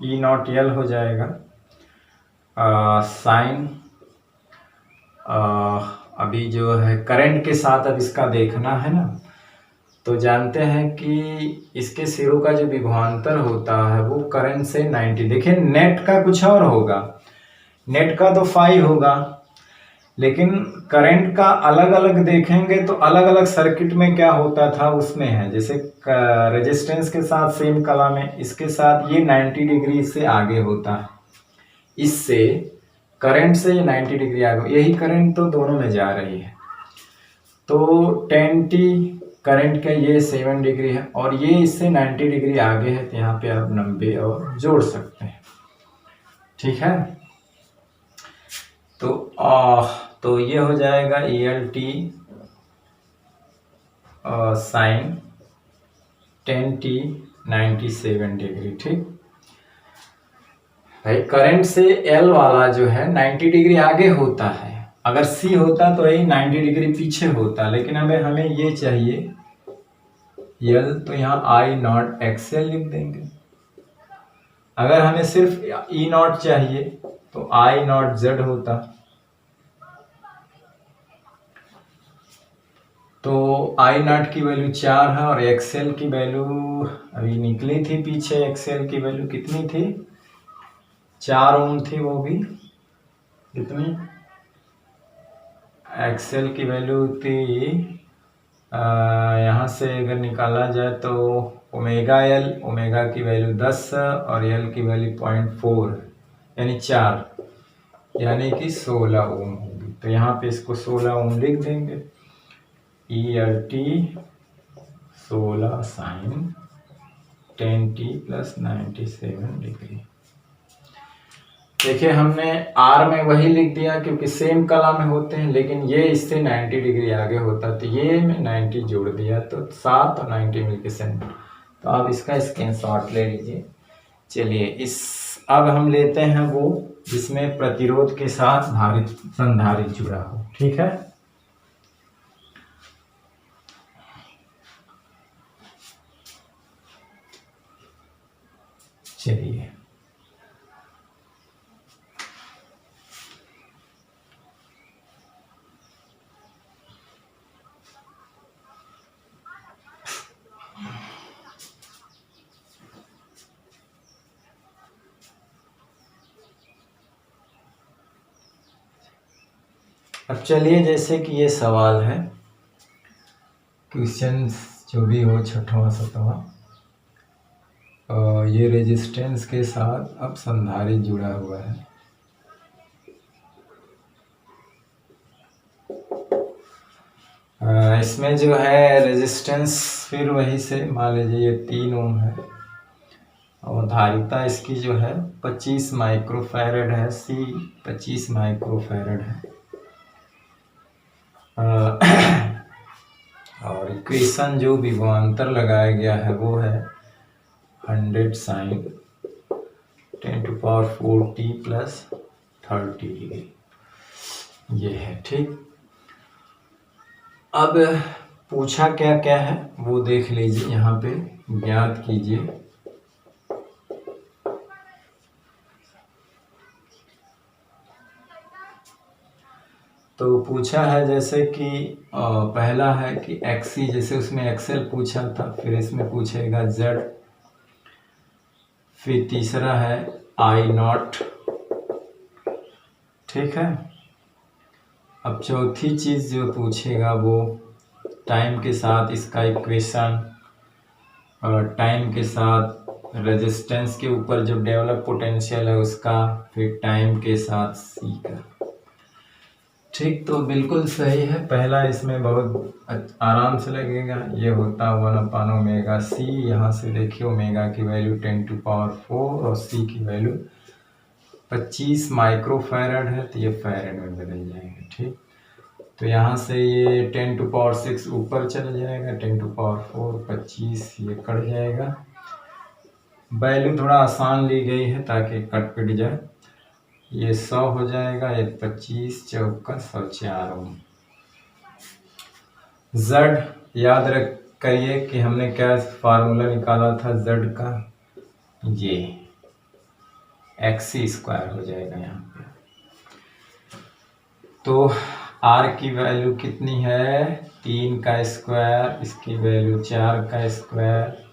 E naught L हो जाएगा साइन, अभी जो है करंट के साथ अब इसका देखना है ना, तो जानते हैं कि इसके सिरों का जो विभवांतर होता है वो करंट से 90, देखिए नेट का कुछ और होगा, नेट का तो फाई होगा, लेकिन करंट का अलग अलग देखेंगे तो अलग अलग सर्किट में क्या होता था उसमें है। जैसे रेजिस्टेंस के साथ सेम कला में इसके साथ ये 90 डिग्री से आगे होता है, इससे करंट से ये 90 डिग्री आगे, यही करंट तो दोनों में जा रही है। तो 10t करंट का ये 7 डिग्री है और ये इससे 90 डिग्री आगे है, तो यहाँ पे आप 90 और जोड़ सकते हैं। ठीक है, तो ये हो जाएगा ELT साइन 10t 97 डिग्री। ठीक भाई, करंट से L वाला जो है 90 डिग्री आगे होता है, अगर C होता तो यही 90 डिग्री पीछे होता, लेकिन हमें ये चाहिए L, तो यहाँ I0 XL लिख देंगे। अगर हमें सिर्फ E0 चाहिए तो I0 Z होता। तो I0 की वैल्यू 4 है और XL की वैल्यू अभी निकली थी पीछे, XL की वैल्यू कितनी थी, 4 ओम थी, वो भी कितनी, XL की वैल्यू थी यहाँ से अगर निकाला जाए तो ओमेगा L, ओमेगा की वैल्यू 10 और L की वैल्यू 0.4 यानी 4, यानी कि 16 ओम होगी। तो यहाँ पे इसको 16 ओम लिख देंगे। ELT 16 sine 10t plus 97 degree. देखिए हमने R में वही लिख दिया क्योंकि सेम कला में होते हैं, लेकिन ये इससे 90 डिग्री आगे होता, तो ये में 90 जोड़ दिया तो 7 और 90 मिलके 7। तो आप इसका स्क्रीनशॉट ले लीजिए। चलिए अब हम लेते हैं वो जिसमें प्रतिरोध के साथ संधारित्र जुड़ा हो। ठीक है, चलिए अब चलिए, जैसे कि ये सवाल है, क्वेश्चन जो भी हो, 6वां 7वां, ये रेजिस्टेंस के साथ अब संधारित्र जुड़ा हुआ है। इसमें जो है रेजिस्टेंस फिर वही से मान लीजिए ये 3 ओम है और धारिता इसकी जो है 25 माइक्रोफैरड है, C 25 माइक्रोफैरड है। और इक्वेशन जो विभवांतर लगाया गया है वो है 100 साइन 10⁴t प्लस 30 डिग्री, ये है। ठीक, अब पूछा क्या क्या है वो देख लीजिए, यहाँ पे ज्ञात कीजिए। तो पूछा है जैसे कि पहला है कि XC, जैसे उसमें XL पूछा था, फिर इसमें पूछेगा Z, फिर तीसरा है I0। ठीक है, अब चौथी चीज़ जो पूछेगा वो टाइम के साथ इसका इक्वेशन, और टाइम के साथ रेजिस्टेंस के ऊपर जो डेवलप पोटेंशियल है उसका, फिर टाइम के साथ C का। ठीक, तो बिल्कुल सही है पहला, इसमें बहुत आराम से लगेगा। ये होता 1/ओमेगा C, यहाँ से देखिए ओमेगा की वैल्यू 10⁴ और C की वैल्यू 25 माइक्रोफैरड है, तो ये फैरड में बदल जाएगा। ठीक, तो यहाँ से ये 10⁶ ऊपर चल जाएगा, 10⁴ 25 ये कट जाएगा। वैल्यू थोड़ा आसान ली गई है ताकि कट पिट जाए। ये 100 हो जाएगा, ये 25 चौका 104 ओम। Z याद रख करिए कि हमने क्या फार्मूला निकाला था Z का, ये XC² हो जाएगा यहाँ पे। तो R की वैल्यू कितनी है, 3 का स्क्वायर, इसकी वैल्यू 4 का स्क्वायर,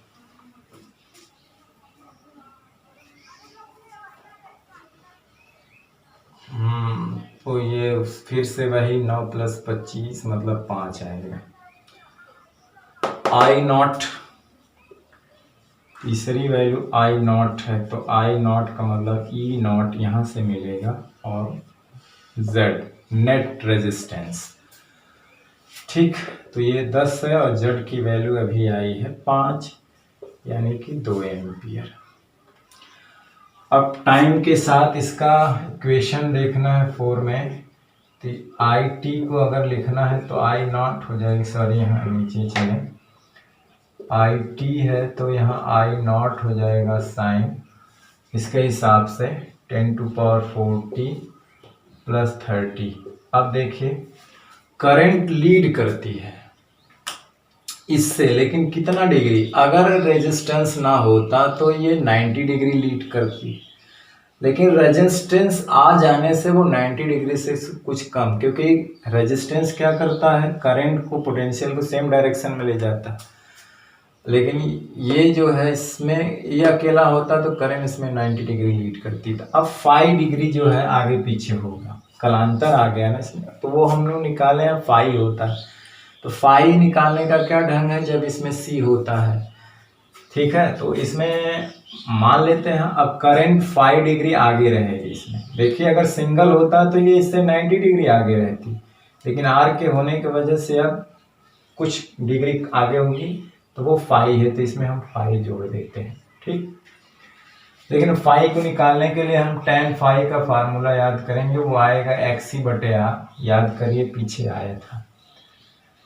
तो ये तो फिर से वही 9 + 25 मतलब 5 आएगा। I0 तीसरी वैल्यू I0 है, तो I0 का मतलब E0 यहाँ से मिलेगा और Z नेट रेजिस्टेंस। ठीक, तो ये 10 है और Z की वैल्यू अभी आई है 5 यानी कि 2 एम्पियर। अब टाइम के साथ इसका इक्वेशन देखना है 4 में, तो IT को अगर लिखना है तो I0 हो जाएगी, सॉरी यहाँ नीचे चले, IT है तो यहाँ I0 हो जाएगा साइन इसके हिसाब से 10⁻⁴ + 30। अब देखिए करंट लीड करती है इससे, लेकिन कितना डिग्री, अगर रेजिस्टेंस ना होता तो ये 90 डिग्री लीड करती, लेकिन रेजिस्टेंस आ जाने से वो 90 डिग्री से कुछ कम, क्योंकि रेजिस्टेंस क्या करता है, करंट को, पोटेंशियल को सेम डायरेक्शन में ले जाता है। लेकिन ये जो है इसमें ये अकेला होता तो करंट इसमें 90 डिग्री लीड करती था। अब 5 डिग्री जो है आगे पीछे होगा, कलांतर आ गया ना इसमें, तो वो हम लोग निकाले हैं 5 होता है। तो 5 निकालने का क्या ढंग है, जब इसमें C होता है, ठीक है, तो इसमें मान लेते हैं अब करंट 5 डिग्री आगे रहेगी इसमें। देखिए अगर सिंगल होता तो ये इससे 90 डिग्री आगे रहती, लेकिन R के होने की वजह से अब कुछ डिग्री आगे होगी, तो वो 5 है, तो इसमें हम 5 जोड़ देते हैं। ठीक, लेकिन 5 को निकालने के लिए हम tan phi का फार्मूला याद करेंगे, वो आएगा XC/R, याद करिए पीछे आया था।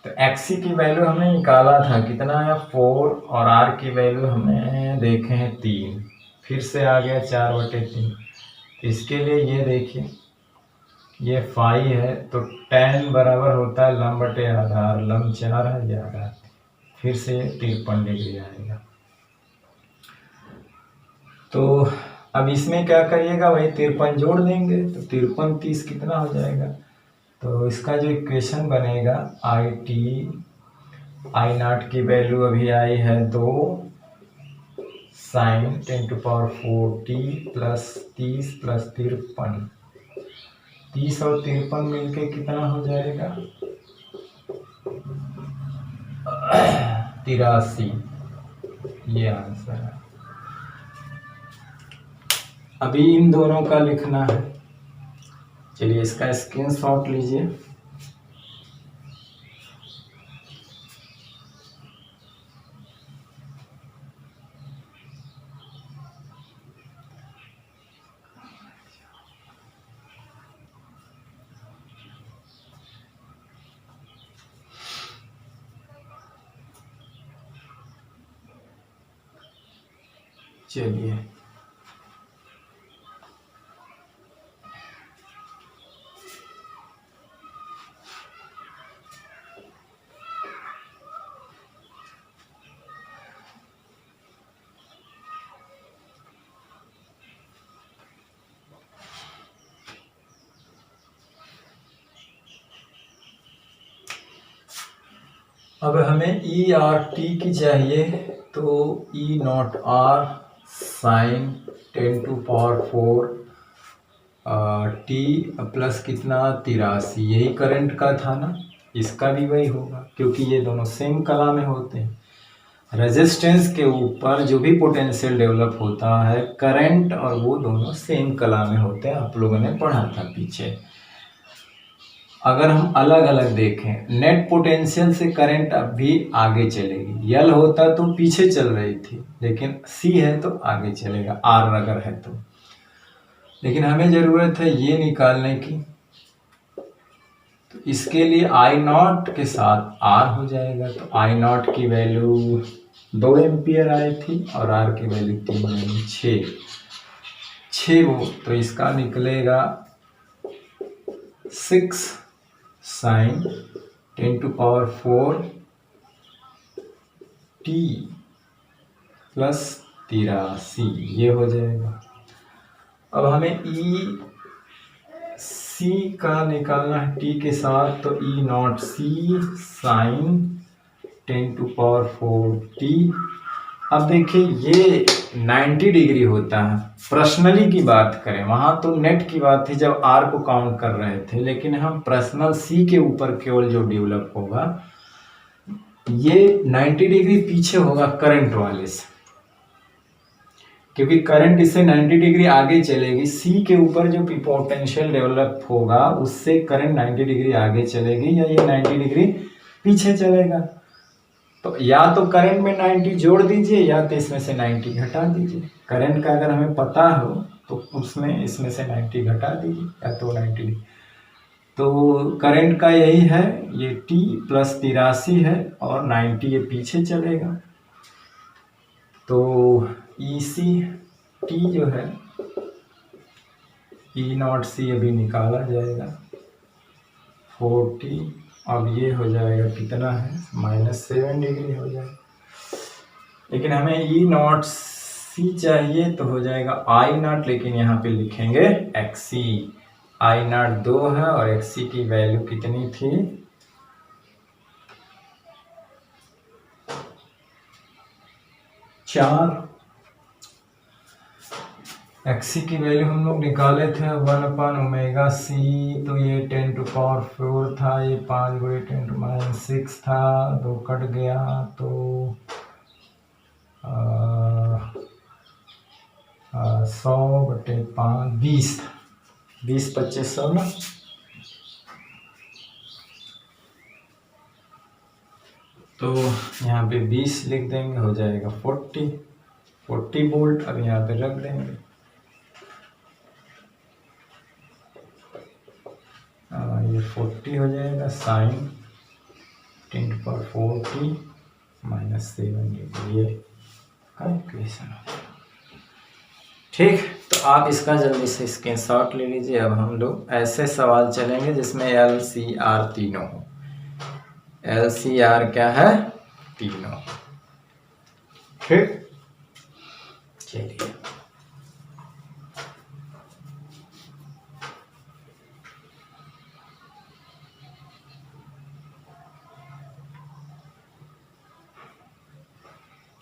तो XC की वैल्यू हमने निकाला था, कितना आया 4, और R की वैल्यू हमने देखे हैं 3, फिर से आ गया 4/3। तो इसके लिए ये देखिए ये 5 है तो tan बराबर होता है लंब/आधार, लंब 4 है या आधार, फिर से 53 डिग्री आएगा। तो अब इसमें क्या करिएगा, वही 53 जोड़ देंगे, तो 53 30 कितना हो जाएगा, तो इसका जो इक्वेशन बनेगा I0 की वैल्यू अभी आई है 2 साइन 10⁻⁴ + 30 + 53, 30 और 53 मिलके कितना हो जाएगा 83, ये आंसर है। अभी इन दोनों का लिखना है, चलिए इसका स्क्रीनशॉट लीजिए। चलिए अब हमें ERT की चाहिए, तो E0R साइन 10⁻⁴ T प्लस कितना 83, यही करंट का था ना, इसका भी वही होगा क्योंकि ये दोनों सेम कला में होते हैं। रेजिस्टेंस के ऊपर जो भी पोटेंशियल डेवलप होता है, करंट और वो दोनों सेम कला में होते हैं, आप लोगों ने पढ़ा था पीछे। अगर हम अलग अलग देखें, नेट पोटेंशियल से करंट अब भी आगे चलेगी, यल होता तो पीछे चल रही थी, लेकिन C है तो आगे चलेगा, R अगर है तो। लेकिन हमें ज़रूरत है ये निकालने की, तो इसके लिए I0 के साथ R हो जाएगा, तो I0 की वैल्यू 2 एम्पियर आई थी और R की वैल्यू 3 यानी 6 वो, तो इसका निकलेगा 6 साइन 10⁻⁴ T + 83, ये हो जाएगा। अब हमें C का निकालना है T के साथ, तो E0C साइन 10⁻⁴ T अब देखिए ये 90 डिग्री होता है। पर्सनली की बात करें, वहां तो नेट की बात थी जब आर को काउंट कर रहे थे, लेकिन हम पर्सनल सी के ऊपर केवल जो डेवलप होगा ये 90 डिग्री पीछे होगा करंट वाले से, क्योंकि करंट इससे 90 डिग्री आगे चलेगी। सी के ऊपर जो पोटेंशियल डेवलप होगा उससे करंट 90 डिग्री आगे चलेगी या ये 90 डिग्री पीछे चलेगा। तो या तो करंट में 90 जोड़ दीजिए या तो इसमें से 90 घटा दीजिए। करंट का अगर हमें पता हो तो उसमें इसमें से 90 घटा दीजिए या तो 90। तो करंट का यही है, ये T प्लस 83 है और 90 ये पीछे चलेगा। तो EC T जो है E0C अभी निकाला जाएगा 40। अब ये हो जाएगा कितना है, -7 डिग्री हो जाएगा। लेकिन हमें E0C चाहिए तो हो जाएगा I0, लेकिन यहाँ पे लिखेंगे XC। I0 2 है और XC की वैल्यू कितनी थी, 4। XC की वैल्यू हम लोग निकाले थे 1/ωc, तो ये 10⁴ था, ये 5 × 10⁻⁶ था, 2 कट गया तो 100/5 20 था, 20 25 100 ना। तो यहाँ पे 20 लिख देंगे, हो जाएगा 40 वोल्ट। अब यहाँ पे रख देंगे, ये 40 हो जाएगा साइन 10⁴ -7 डिग्री, ये कैलकुलेशन। ठीक, तो आप इसका जल्दी से स्क्रीनशॉट ले लीजिए। अब हम लोग ऐसे सवाल चलेंगे जिसमें LCR तीनों हो। LCR क्या है, तीनों। ठीक, चलिए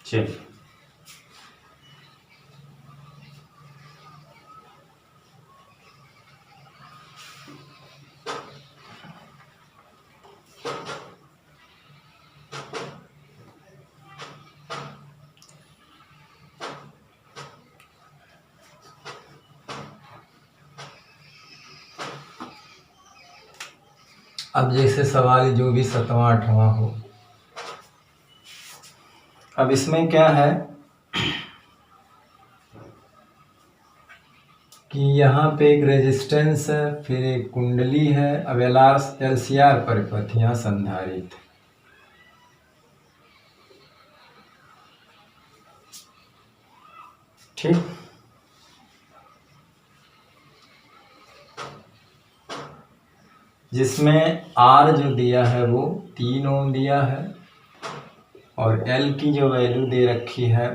चलिए अब जैसे सवाल जो भी 7वां 8वां हो, अब इसमें क्या है कि यहाँ पे एक रेजिस्टेंस है, फिर एक कुंडली है। अब LCR परिपथ यहाँ संधारित्र। ठीक, जिसमें R जो दिया है वो 3 ओम दिया है और L की जो वैल्यू दे रखी है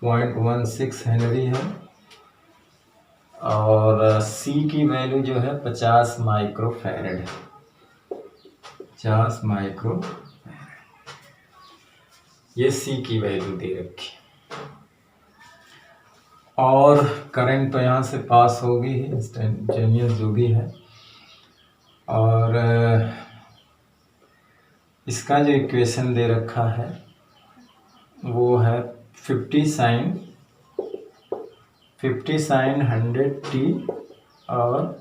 0.16 हेनरी है और C की वैल्यू जो है 50 माइक्रोफैरड है, 50 माइक्रोफैरड, ये C की वैल्यू दे रखी। और करंट तो यहाँ से पास होगी ही, इंस्टेंटेनियस जो भी है। और इसका जो इक्वेशन दे रखा है वो है 50 साइन 100t और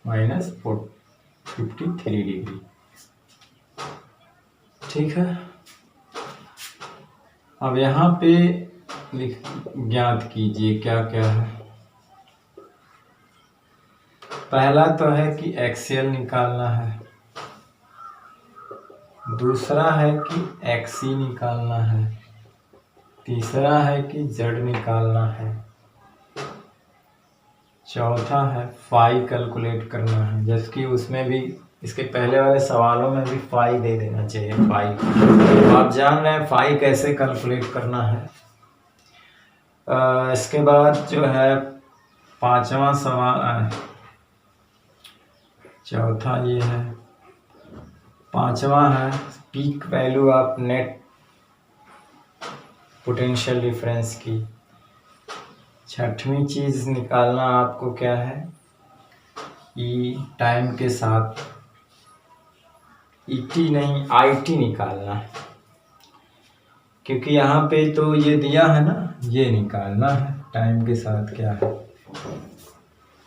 -53 डिग्री। ठीक है, अब यहाँ पे ज्ञात कीजिए क्या क्या है। पहला तो है कि एक्सियल निकालना है, दूसरा है कि XC निकालना है, तीसरा है कि Z निकालना है, चौथा है फाई कैलकुलेट करना है। जबकि उसमें भी, इसके पहले वाले सवालों में भी फाई दे देना चाहिए, फाई। तो आप जान रहे हैं फाई कैसे कैलकुलेट करना है। इसके बाद जो है 5वां सवाल, चौथा ये है, 5वां है peak value of net potential difference की। छठवीं चीज़ निकालना आपको क्या है, ई टाइम के साथ, ईटी नहीं आईटी निकालना है, क्योंकि यहाँ पे तो ये दिया है ना, ये निकालना है टाइम के साथ क्या है,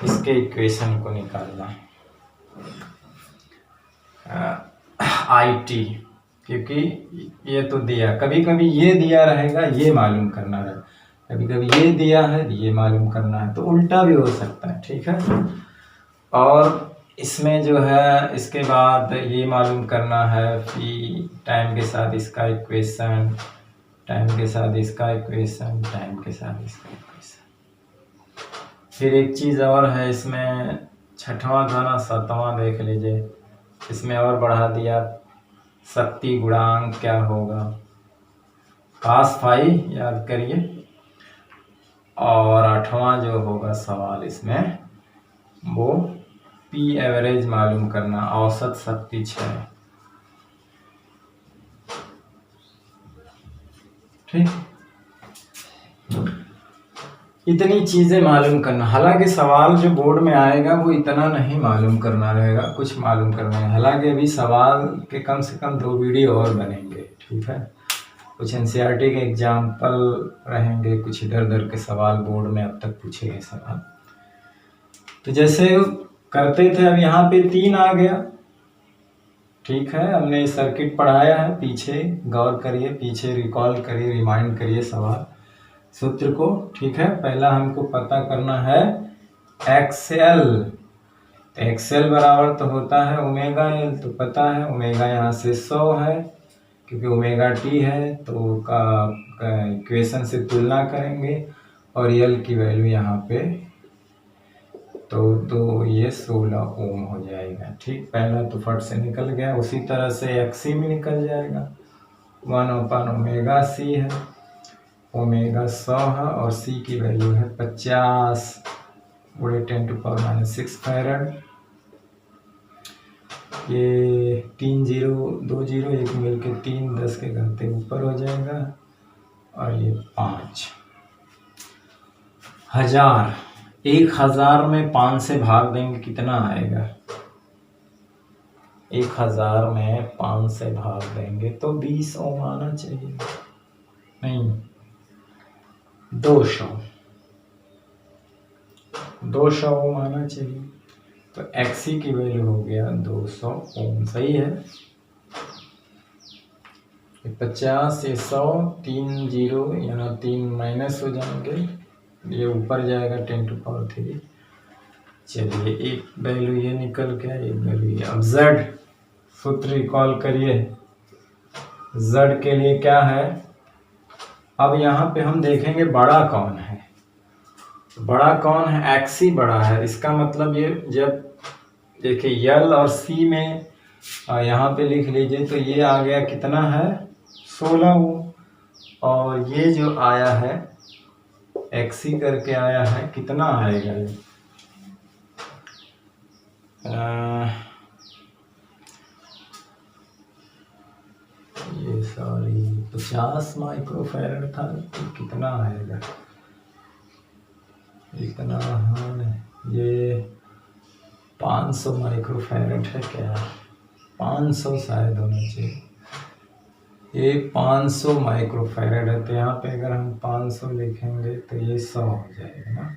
इसके इक्वेशन को निकालना है आईटी, क्योंकि ये तो दिया, कभी कभी ये दिया रहेगा ये मालूम करना रहेगा, कभी कभी ये दिया है ये मालूम करना है, तो उल्टा भी हो सकता है। ठीक है, और इसमें जो है इसके बाद ये मालूम करना है कि टाइम के साथ इसका इक्वेशन, टाइम के साथ इसका इक्वेशन, टाइम के साथ इसका इक्वेशन। फिर एक चीज़ और है इसमें, छठवां था ना, सातवां देख लीजिए, इसमें और बढ़ा दिया, शक्ति गुणांक क्या होगा, cos फाई याद करिए, और आठवां जो होगा सवाल इसमें वो पी एवरेज मालूम करना, औसत शक्ति क्षय। ठीक, इतनी चीजें मालूम करना। हालांकि सवाल जो बोर्ड में आएगा वो इतना नहीं मालूम करना रहेगा, कुछ मालूम करना है। हालांकि अभी सवाल के कम से कम 2 वीडियो और बनेंगे। ठीक है, कुछ एनसीईआरटी के एग्जाम्पल रहेंगे, कुछ इधर उधर के सवाल बोर्ड में अब तक पूछे गए सवाल। तो जैसे करते थे, अब यहाँ पे 3 आ गया। ठीक है, हमने सर्किट पढ़ाया है, पीछे गौर करिए, पीछे रिकॉल करिए, रिमाइंड करिए सवाल सूत्र को। ठीक है, पहला हमको पता करना है एक्सएल, तो एक्सएल बराबर तो होता है ओमेगा एल, तो पता है ओमेगा यहाँ से 100 है, क्योंकि ओमेगा टी है, तो का इक्वेशन से तुलना करेंगे और एल की वैल्यू यहाँ पे तो ये 16 ओम हो जाएगा। ठीक, पहला तो फट से निकल गया। उसी तरह से एक्सी भी निकल जाएगा, 1/ओमेगा सी है, ओमेगा 100 है और सी की वैल्यू है 50 × 10⁻⁶ फैरड। ये 3 0 2 0 एक मिल के 3 10 के घाते ऊपर हो जाएगा, और ये 5000, 1000 में 5 से भाग देंगे कितना आएगा, 1000 में 5 से भाग देंगे तो 20 ओम आना चाहिए, नहीं 200 ओम आना चाहिए। तो एक्सी की वैल्यू हो गया 200 ओम। सही है, 50 ये 100, 3 0 यहाँ 3 माइनस हो जाएंगे, ये ऊपर जाएगा 10⁻3। चलिए, एक वैल्यू ये निकल गया, एक वैल्यू ये। अब z सूत्र रिकॉल करिए, z के लिए क्या है, अब यहाँ पे हम देखेंगे बड़ा कौन है, बड़ा कौन है, एक्सी बड़ा है। इसका मतलब ये, जब देखिए यल और सी में यहाँ पे लिख लीजिए, तो ये आ गया कितना है 16 ओम, और ये जो आया है एक्सी करके आया है, कितना आएगा ये सॉरी 50 माइक्रोफैरड था, तो कितना आएगा इतना, हाँ ये 500 माइक्रोफैरड है क्या, 500 शायद होना चाहिए, ये 500 माइक्रोफैरड है। तो यहाँ पे अगर हम 500 लिखेंगे तो ये 100 हो जाएगा ना,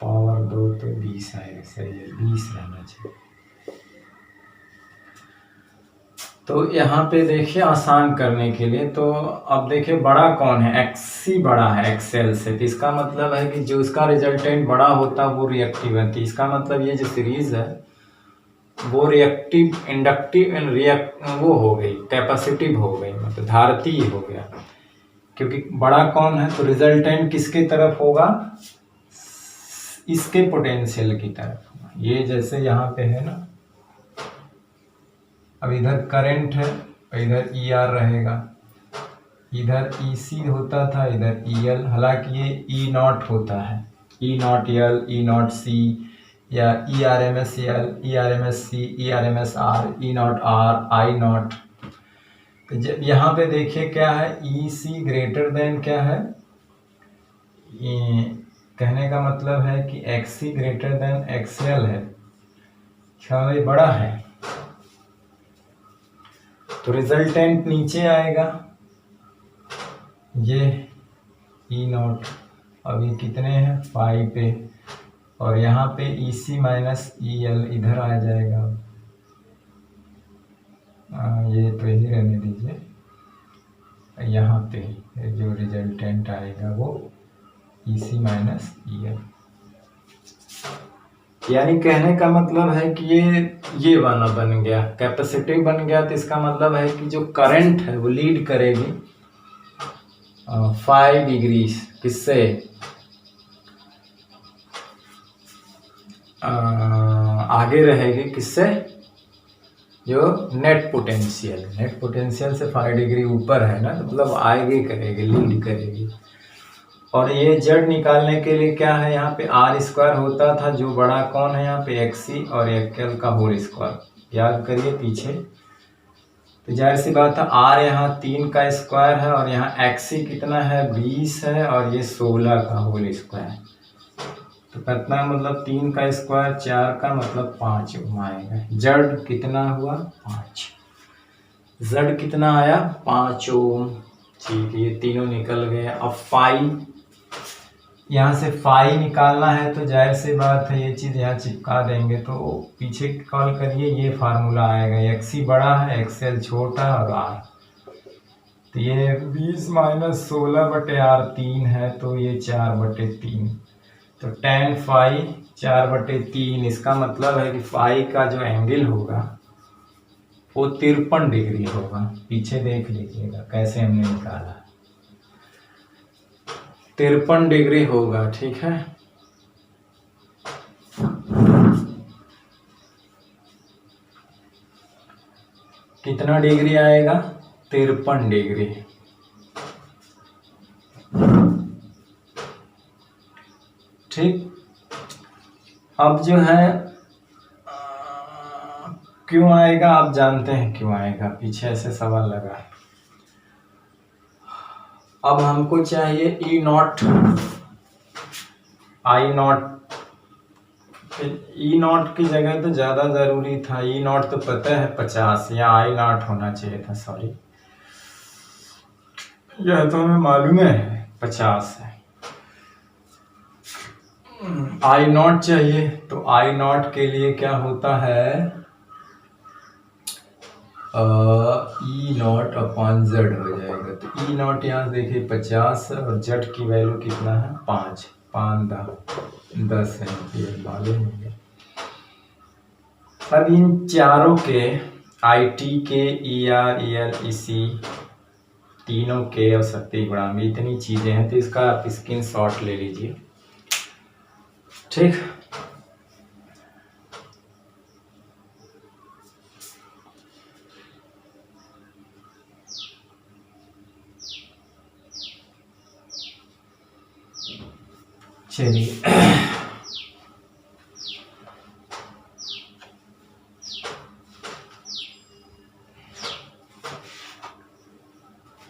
पावर 2 तो 20 आएगा। सही है, 20 रहना चाहिए। तो यहाँ पे देखिए आसान करने के लिए, तो अब देखिए बड़ा कौन है, एक्सी बड़ा है एक्सेल से, तो इसका मतलब है कि जो इसका रिजल्टेंट बड़ा होता है वो रिएक्टिव है। इसका मतलब ये जो सीरीज है वो रिएक्टिव, इंडक्टिव एंड वो हो गई, कैपेसिटिव हो गई, मतलब धारती हो गया, क्योंकि बड़ा कौन है तो रिजल्टेंट किसके तरफ होगा, इसके पोटेंशियल की तरफ होगा। ये जैसे यहाँ पे है ना, अब इधर करंट है और इधर ई आर रहेगा, इधर ई सी होता था, इधर ई एल, हालांकि ये ई नॉट होता है, E naught L, E naught C, या E R M S L, E R M S C, E R M S R, E naught R, I naught. तो जब यहाँ पे देखिए क्या है, ई सी ग्रेटर देन क्या है, कहने का मतलब है कि एक्स सी ग्रेटर देन एक्स एल है, क्या ये बड़ा है, तो रिजल्टेंट नीचे आएगा ये ई नॉट। अब ये कितने हैं, 5 पे, और यहाँ पे ई सी माइनस ई एल इधर आ जाएगा। ये तो यही रहने दीजिए, यहाँ पे जो रिजल्टेंट आएगा वो ई सी माइनस ई एल। यानी कहने का मतलब है कि ये वाला बन गया, कैपेसिटिव बन गया, तो इसका मतलब है कि जो करंट है वो लीड करेगी 5 डिग्री किससे, आगे रहेगी किससे, जो नेट पोटेंशियल से 5 डिग्री ऊपर है ना, तो मतलब आगे करेगी, लीड करेगी। और ये जेड निकालने के लिए क्या है, यहाँ पे आर स्क्वायर होता था, जो बड़ा कौन है यहाँ पे, एक्सी और एक्ल का होल स्क्वायर, याद करिए पीछे। तो जाहिर सी बात है आर यहाँ 3 का स्क्वायर है, और यहाँ एक्सी कितना है, 20 है, और ये 16 का होल स्क्वायर। तो कितना मतलब 3 का स्क्वायर 4 का मतलब 5 आएगा। जेड कितना हुआ, 5। जेड कितना आया, 5 ओम। ठीक है, ये तीनों निकल गए। अब फाई, यहाँ से फाई निकालना है, तो जाहिर सी बात है ये चीज़ यहाँ चिपका देंगे, तो पीछे कॉल करिए, ये फार्मूला आएगा, एक्सी बड़ा है, एक्सएल छोटा और आर। तो ये 20 माइनस 16/r 3 है, तो ये 4/3, तो tan फाई 4/3। इसका मतलब है कि फाई का जो एंगल होगा वो 53 डिग्री होगा। पीछे देख लीजिएगा कैसे हमने निकाला, 53 डिग्री होगा। ठीक है, कितना डिग्री आएगा, 53 डिग्री। ठीक, अब जो है क्यों आएगा, आप जानते हैं क्यों आएगा, पीछे ऐसे सवाल लगा। अब हमको चाहिए E naught, I naught. E naught की जगह तो ज्यादा जरूरी था, ई नॉट तो पता है 50, या आई नॉट होना चाहिए था, सॉरी, यह तो हमें मालूम है 50 है। आई नॉट चाहिए, तो आई नॉट के लिए क्या होता है, ई नॉट अपॉन जेड हो जाएगा। तो ई नॉट यहाँ देखिए 50 और जेड की वैल्यू कितना है, 5 10 एम्पियर मालूम है। अब इन चारों के, आई टी के, ई आर, ई एल, ई सी, तीनों के और शक्ति गुणा में इतनी चीजें हैं, तो इसका आप स्क्रीन शॉट ले लीजिए। ठीक, चलिए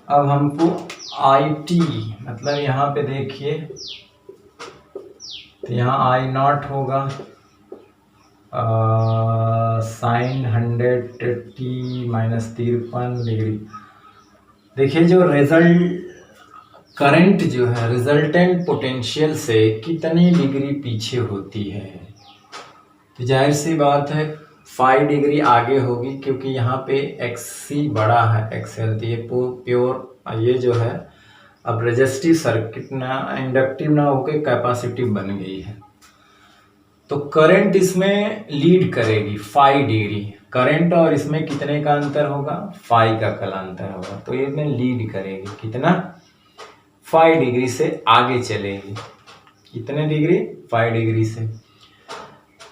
अब हमको आई टी मतलब यहाँ पे देखिए, तो यहाँ आई नॉट होगा साइन 180 माइनस 53 डिग्री। देखिए जो रिजल्ट करंट जो है रिजल्टेंट पोटेंशियल से कितनी डिग्री पीछे होती है, तो जाहिर सी बात है 5 डिग्री आगे होगी, क्योंकि यहाँ पे एक्सी बड़ा है एक्सएल, तो ये प्योर ये जो है अब रेजिस्टिव सर्किट ना, इंडक्टिव ना होकर कैपेसिटिव बन गई है। तो करंट इसमें लीड करेगी 5 डिग्री, करंट और इसमें कितने का अंतर होगा, 5 का अंतर होगा, तो ये में लीड करेगी कितना, 5 डिग्री से आगे चलेगी। कितने डिग्री, 5 डिग्री से,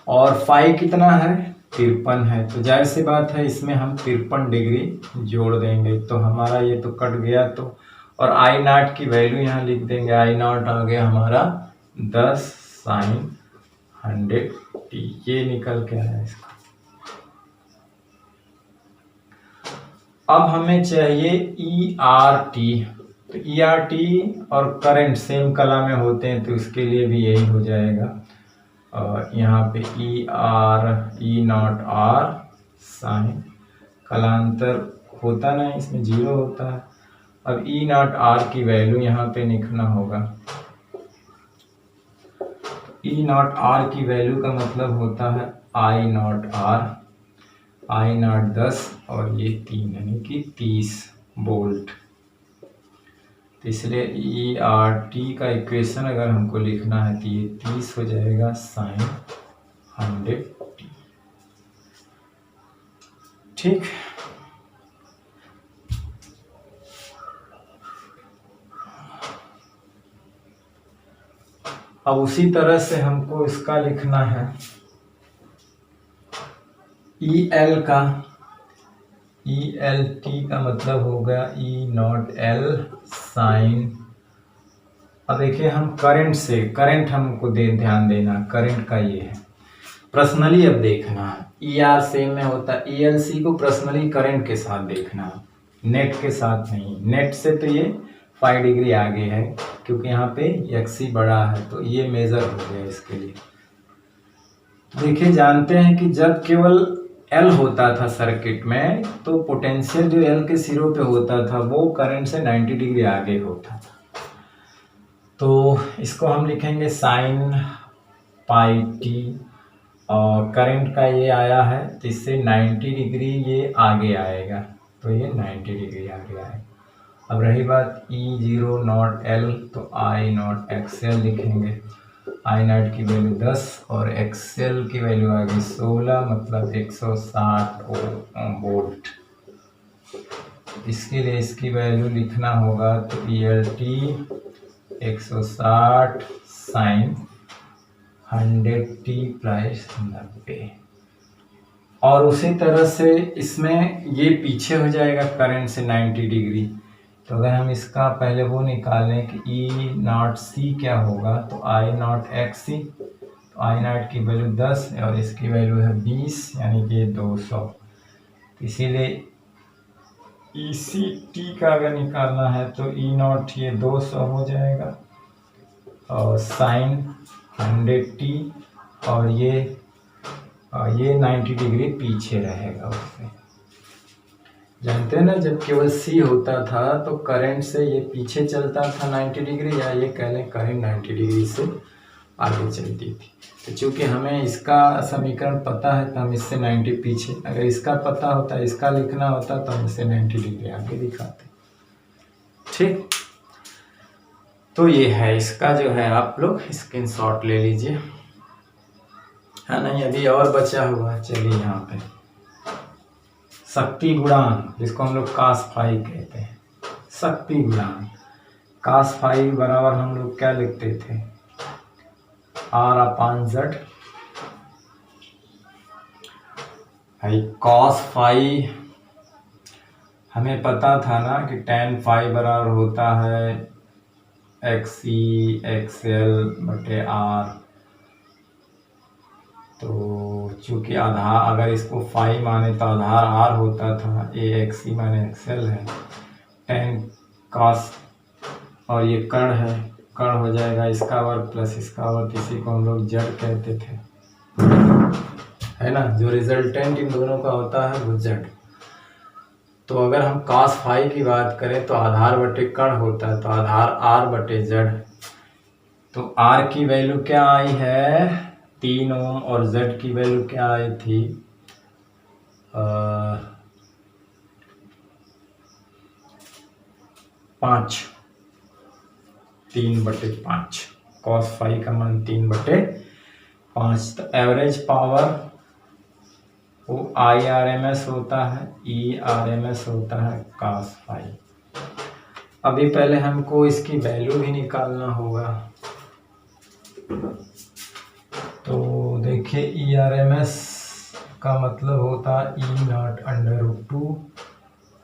और 5 कितना है, 53 है, तो जाहिर सी बात है इसमें हम 53 डिग्री जोड़ देंगे, तो हमारा ये तो कट गया। तो और आई नॉट की वैल्यू यहाँ लिख देंगे, आई नॉट आ गया हमारा 10 साइन 100t, ये निकल के आया इसका। अब हमें चाहिए ई आर टी। तो ई आर टी और करंट सेम कला में होते हैं, तो इसके लिए भी यही हो जाएगा। और यहाँ पे E R E naught R sine, कलांतर होता नहीं, इसमें जीरो होता है। अब ई नॉट आर की वैल्यू यहाँ पे लिखना होगा। ई नॉट आर की वैल्यू का मतलब होता है I naught R, I naught 10 और ये 3 यानी कि 30 वोल्ट। तो इसलिए ई आर टी का इक्वेशन अगर हमको लिखना है तो ये 30 हो जाएगा साइन 100t। ठीक, अब उसी तरह से हमको इसका लिखना है ई एल का। ई एल टी का मतलब होगा ई नॉट एल साइन। अब देखिए हम करंट से, करंट हमको ध्यान देना, करंट का ये है पर्सनली। अब देखना ई आर सेम में होता है, ई एल सी को पर्सनली करंट के साथ देखना, नेट के साथ नहीं। नेट से तो ये 5 डिग्री आगे है क्योंकि यहाँ पे एक्सी बड़ा है, तो ये मेजर हो गया इसके लिए। देखिए जानते हैं कि जब केवल एल होता था सर्किट में, तो पोटेंशियल जो एल के सिरों पे होता था वो करंट से 90 डिग्री आगे होता था। तो इसको हम लिखेंगे साइन पाई टी, और करंट का ये आया है तो इससे 90 डिग्री ये आगे आएगा, तो ये 90 डिग्री आगे आएगा। अब रही बात ई जीरो नॉट एल, तो आई नॉट एक्सएल लिखेंगे। आई नॉट की वैल्यू 10 और एक्सएल की वैल्यू आ गई 16, मतलब 160 वोल्ट। इसके लिए इसकी वैल्यू लिखना होगा, तो E L T 160 sine 100t plus 90। और उसी तरह से इसमें ये पीछे हो जाएगा करंट से 90 डिग्री। तो अगर हम इसका पहले वो निकालें कि ई नॉट सी क्या होगा, तो आई नॉट एक्स सी, तो आई नॉट की वैल्यू 10 और इसकी वैल्यू है 20 यानी कि 200। इसीलिए ई सी टी का अगर निकालना है तो ई नॉट ये 200 हो जाएगा और साइन 100t, और ये 90 डिग्री पीछे रहेगा उससे। जानते हैं ना, जब केवल सी होता था तो करंट से ये पीछे चलता था 90 डिग्री, या ये कह लें करंट 90 डिग्री से आगे चलती थी। तो चूंकि हमें इसका समीकरण पता है तो हम इससे 90 पीछे, अगर इसका पता होता, इसका लिखना होता तो हम इसे 90 डिग्री आगे दिखाते। ठीक, तो ये है इसका जो है, आप लोग स्क्रीनशॉट ले लीजिए, है नहीं। अभी और बचा हुआ है, चलिए यहाँ पे शक्ति गुणांक, जिसको हम लोग कास फाई कहते हैं। शक्ति गुणांक कास फाई बराबर हम लोग क्या लिखते थे, आर अपान जेड। भाई कॉस फाई हमें पता था ना कि टेन फाई बराबर होता है एक्स ई एक्स एल बटे आर। तो चूंकि आधार, अगर इसको फाई माने तो आधार आर होता था, ए एक्स ई माने एक्सएल है, टेन कॉस, और ये कर्ण है, कर्ण हो जाएगा इसका वर्ग प्लस इसका वर्ग, इसी को हम लोग जेड कहते थे, है ना। जो रिजल्टेंट इन दोनों का होता है वो जेड। तो अगर हम कॉस फाई की बात करें तो आधार बटे कर्ण होता है, तो आधार आर बटे जेड। तो आर की वैल्यू क्या आई है 3 ओम, और जेड की वैल्यू क्या आई थी 5, 3/5। कॉस फाई का मान 3/5। तो एवरेज पावर वो IRMS होता है, ERMS होता है कॉस फाई। अभी पहले हमको इसकी वैल्यू भी निकालना होगा। तो देखिए ERMS का मतलब होता है E नॉट अंडर रूट 2,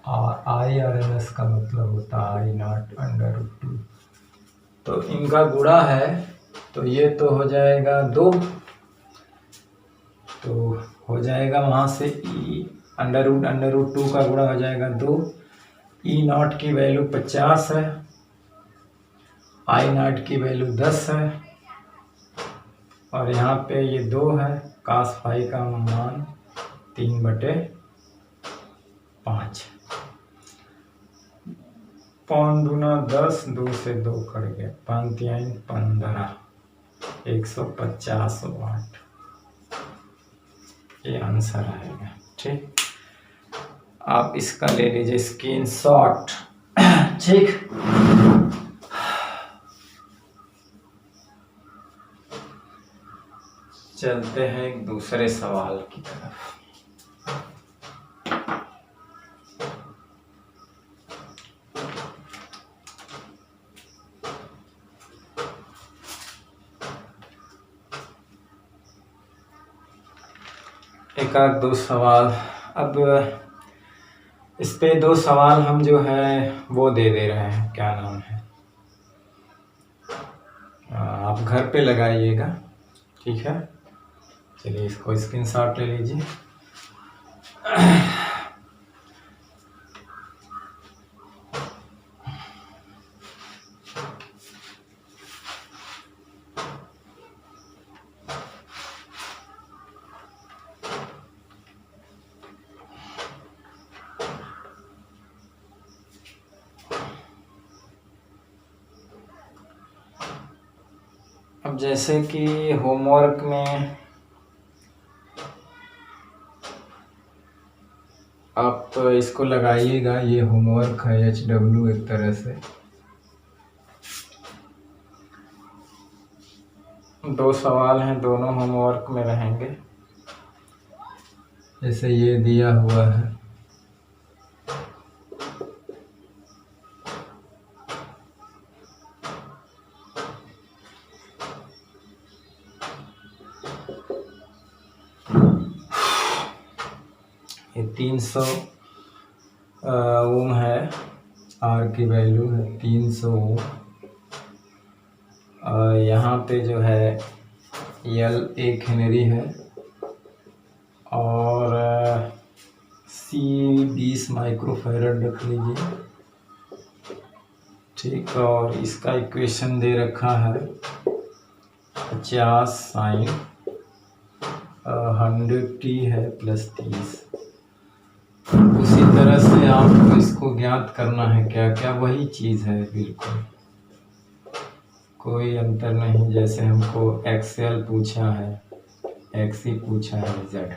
और IRMS का मतलब होता है I नॉट अंडर रूट 2। तो इनका गुणा है, तो ये तो हो जाएगा 2, तो हो जाएगा वहाँ से अंडर रूट 2 का गुणा हो जाएगा 2। E0 की वैल्यू 50 है, I0 की वैल्यू 10 है, और यहाँ पे ये 2 है। cos फाई का मान 3/5। पौन दूना 10, 2 से 2 कट गया, 5 3 15, 150 वाट। ये आंसर आएगा। ठीक, आप इसका ले लीजिए स्क्रीनशॉट। ठीक, चलते हैं एक दूसरे सवाल की तरफ। एक आध दो सवाल, अब इस पे 2 सवाल हम जो है वो दे रहे हैं, क्या नाम है, आप घर पे लगाइएगा। ठीक है, चलिए इसको स्क्रीनशॉट ले लीजिए। अब जैसे कि होमवर्क में आप इसको लगाइएगा, ये होमवर्क है HW एक तरह से। 2 सवाल हैं, दोनों होमवर्क में रहेंगे। जैसे ये दिया हुआ है, ये 300 ओम है, आर की वैल्यू है 300 ओम। यहाँ पे जो है L 1 हेनरी है और C 20 माइक्रोफैरड रख लीजिए। ठीक, और इसका इक्वेशन दे रखा है 50 साइन 100t है प्लस 30। उसी तरह से आपको इसको ज्ञात करना है, क्या क्या वही चीज़ है, बिल्कुल कोई अंतर नहीं। जैसे हमको एक्सेल पूछा है, एक्सी पूछा है, जेड।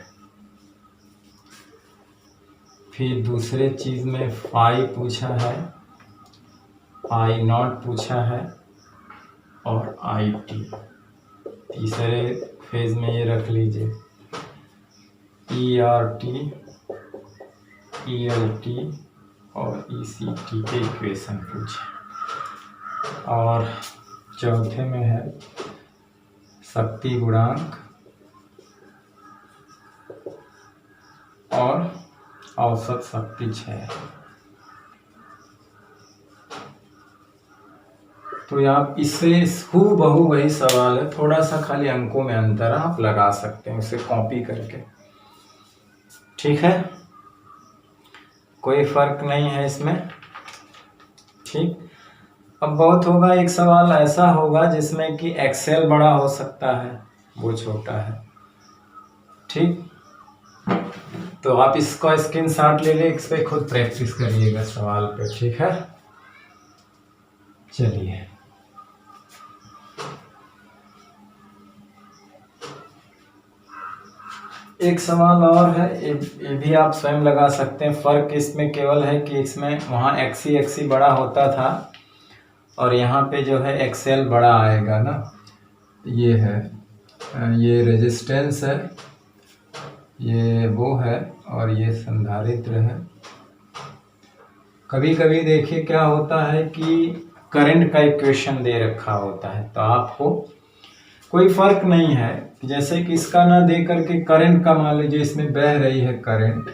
फिर दूसरे चीज़ में फाई पूछा है, I0 पूछा है और IT। तीसरे फेज में ये रख लीजिए ERT, ELT और ECT के इक्वेशन पूछे। और चौथे में है शक्ति गुणांक और औसत शक्ति 6। तो आप इससे हूबहू वही सवाल है, थोड़ा सा खाली अंकों में अंतर है, आप लगा सकते हैं उसे कॉपी करके। ठीक है, कोई फर्क नहीं है इसमें। ठीक, अब बहुत होगा, एक सवाल ऐसा होगा जिसमें कि एक्सेल बड़ा हो सकता है, वो छोटा है। ठीक, तो आप इसको स्क्रीनशॉट ले लें, इस पे खुद प्रैक्टिस करिएगा सवाल पे। ठीक है, चलिए एक सवाल और है, ये भी आप स्वयं लगा सकते हैं। फर्क इसमें केवल है कि इसमें वहाँ एक्सी बड़ा होता था और यहाँ पे जो है एक्सेल बड़ा आएगा ना। ये है, ये रेजिस्टेंस है, ये वो है और ये संधारित्र है। कभी कभी देखिए क्या होता है कि करंट का इक्वेशन दे रखा होता है, तो आपको कोई फर्क नहीं है, जैसे कि इसका ना दे करके करंट का मान लीजिए इसमें बह रही है करंट,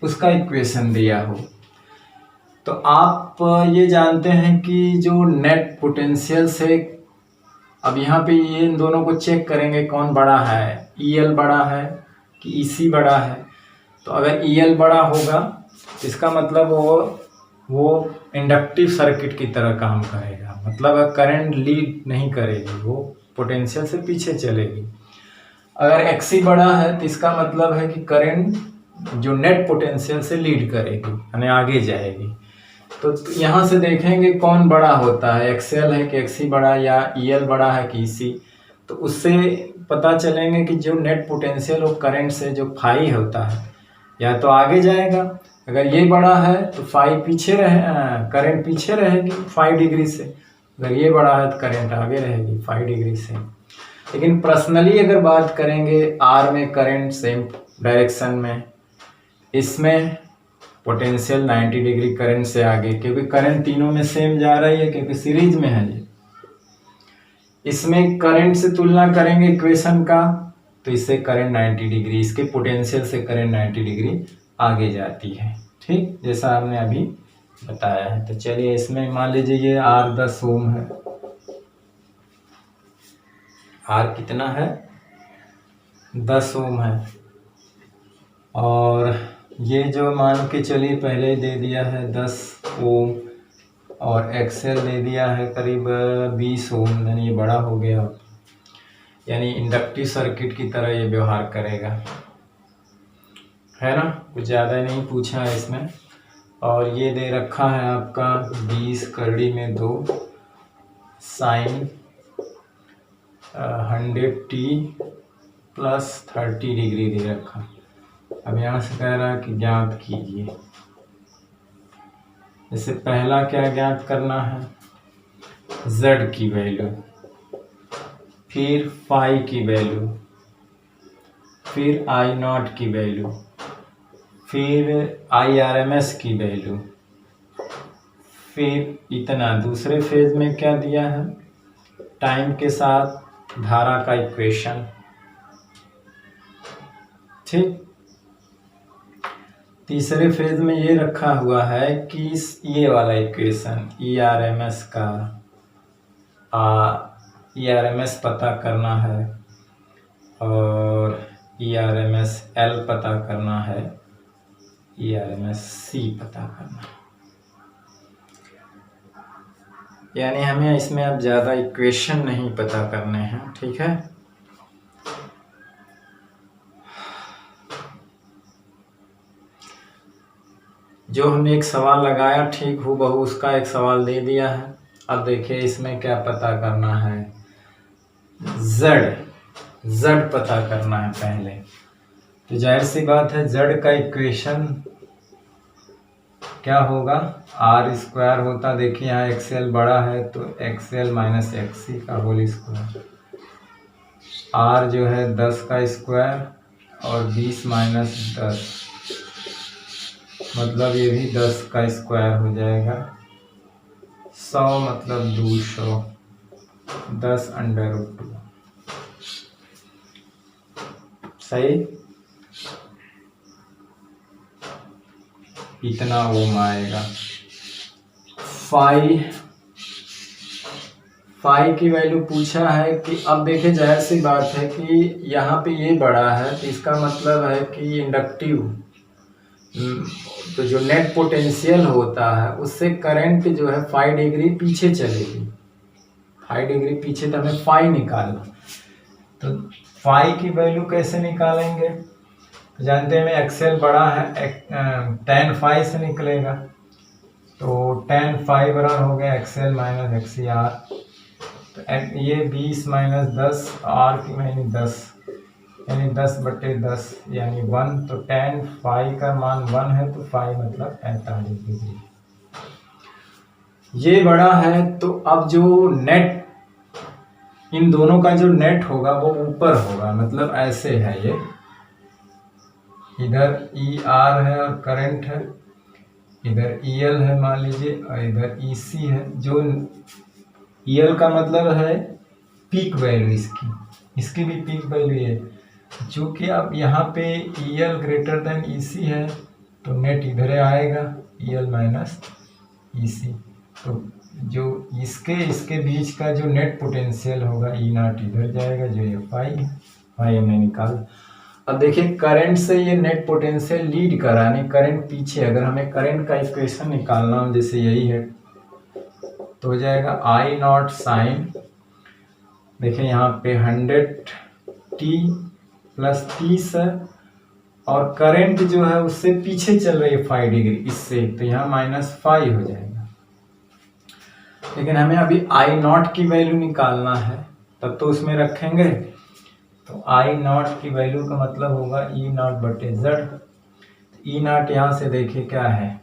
उसका इक्वेशन दिया हो, तो आप ये जानते हैं कि जो नेट पोटेंशियल से, अब यहाँ पे ये इन दोनों को चेक करेंगे कौन बड़ा है, EL बड़ा है कि EC बड़ा है। तो अगर EL बड़ा होगा तो इसका मतलब वो इंडक्टिव सर्किट की तरह काम करेगा, मतलब करंट लीड नहीं करेगी, वो पोटेंशियल से पीछे चलेगी। अगर XC बड़ा है तो इसका मतलब है कि करंट जो नेट पोटेंशियल से लीड करेगी, यानी आगे जाएगी। तो यहाँ से देखेंगे कौन बड़ा होता है, XL है कि XC बड़ा, या EL बड़ा है कि EC। तो उससे पता चलेंगे कि जो नेट पोटेंशियल और करंट से जो फाई होता है या तो आगे जाएगा, अगर ये बड़ा है तो फाई पीछे करंट पीछे रहेगी 5 डिग्री से, अगर ये बड़ा है तो करंट आगे रहेगी 5 डिग्री से। लेकिन पर्सनली अगर बात करेंगे R में करंट सेम डायरेक्शन में, इसमें पोटेंशियल 90 डिग्री करंट से आगे, क्योंकि करंट तीनों में सेम जा रही है क्योंकि सीरीज में है ये। इसमें करंट से तुलना करेंगे इक्वेशन का, तो इससे करंट 90 डिग्री, इसके पोटेंशियल से करंट 90 डिग्री आगे जाती है, ठीक, जैसा हमने अभी बताया है। तो चलिए इसमें मान लीजिए ये R 10 ओम है, R कितना है 10 ओम है, और ये जो मान के चलिए पहले दे दिया है 10 ओम, और XL दे दिया है करीब 20 ओम, यानी ये बड़ा हो गया, यानी इंडक्टिव सर्किट की तरह ये व्यवहार करेगा, है ना, कुछ ज़्यादा नहीं पूछा है इसमें। और ये दे रखा है आपका 20 कड़ी में 2 साइन 100t प्लस 30 डिग्री दे रखा। अब यहाँ से कह रहा है कि ज्ञात कीजिए। जैसे पहला क्या ज्ञात करना है, Z की वैल्यू, फिर फाई की वैल्यू, फिर I0 की वैल्यू, फिर IRMS की वैल्यू, फिर इतना। दूसरे फेज में क्या दिया है, टाइम के साथ धारा का इक्वेशन, ठीक। तीसरे फेज में ये रखा हुआ है कि ये वाला इक्वेशन ERMS का ERMS पता करना है, और ERMS L पता करना है, ERMS C पता करना है। यानी हमें इसमें अब ज़्यादा इक्वेशन नहीं पता करने हैं, ठीक है। जो हमने एक सवाल लगाया ठीक हूबहू उसका एक सवाल दे दिया है। अब देखिए इसमें क्या पता करना है, Z पता करना है पहले। तो जाहिर सी बात है Z का इक्वेशन क्या होगा, R² होता। देखिए यहाँ XL बड़ा है तो XL माइनस XC का होल स्क्वायर, R जो है 10 का स्क्वायर और 20 माइनस 10, मतलब ये भी 10 का स्क्वायर हो जाएगा। 100 मतलब 200, 10√2, सही। इतना ओम आएगा। फाई की वैल्यू पूछा है कि अब देखिए जाहिर सी बात है कि यहाँ पे ये बड़ा है तो इसका मतलब है कि इंडक्टिव, तो जो नेट पोटेंशियल होता है उससे करंट जो है 5 डिग्री पीछे चलेगी, 5 डिग्री पीछे, तो हमें फाई निकालना। तो फाई की वैल्यू कैसे निकालेंगे, तो जानते हैं XL बड़ा है, tan फाई से निकलेगा। तो tan फाई बराबर हो गया XL माइनस XCR। तो ये 20 माइनस 10, R की यानी 10, यानी 10/10 यानी 1। तो tan फाई का मान 1 है तो फाई मतलब 45 डिग्री। ये बड़ा है तो अब जो नेट, इन दोनों का जो नेट होगा वो ऊपर होगा, मतलब ऐसे है ये, इधर ER है और करंट है, इधर EL है मान लीजिए, और इधर EC है। जो EL का मतलब है पीक वैल्यू, इसकी भी पीक वैल्यू है। चूँकि अब यहाँ पे EL ग्रेटर देन EC है तो नेट इधर आएगा, EL माइनस EC। तो जो इसके बीच का जो नेट पोटेंशियल होगा E0 इधर जाएगा, जो ये फाई हमने निकाल। अब देखिए करंट से ये नेट पोटेंशियल लीड कर रहा है, यानी करंट पीछे। अगर हमें करंट का इक्वेशन निकालना हो, जैसे यही है, तो हो जाएगा आई नॉट साइन, देखिए यहाँ पे 100t प्लस 30 है, और करंट जो है उससे पीछे चल रही है 5 डिग्री इससे, तो यहाँ -5 हो जाएगा। लेकिन हमें अभी आई नॉट की वैल्यू निकालना है, तब तो उसमें रखेंगे। तो आई नॉट की वैल्यू का मतलब होगा ई नॉट बटे जेड। ई नॉट यहाँ से देखिए क्या है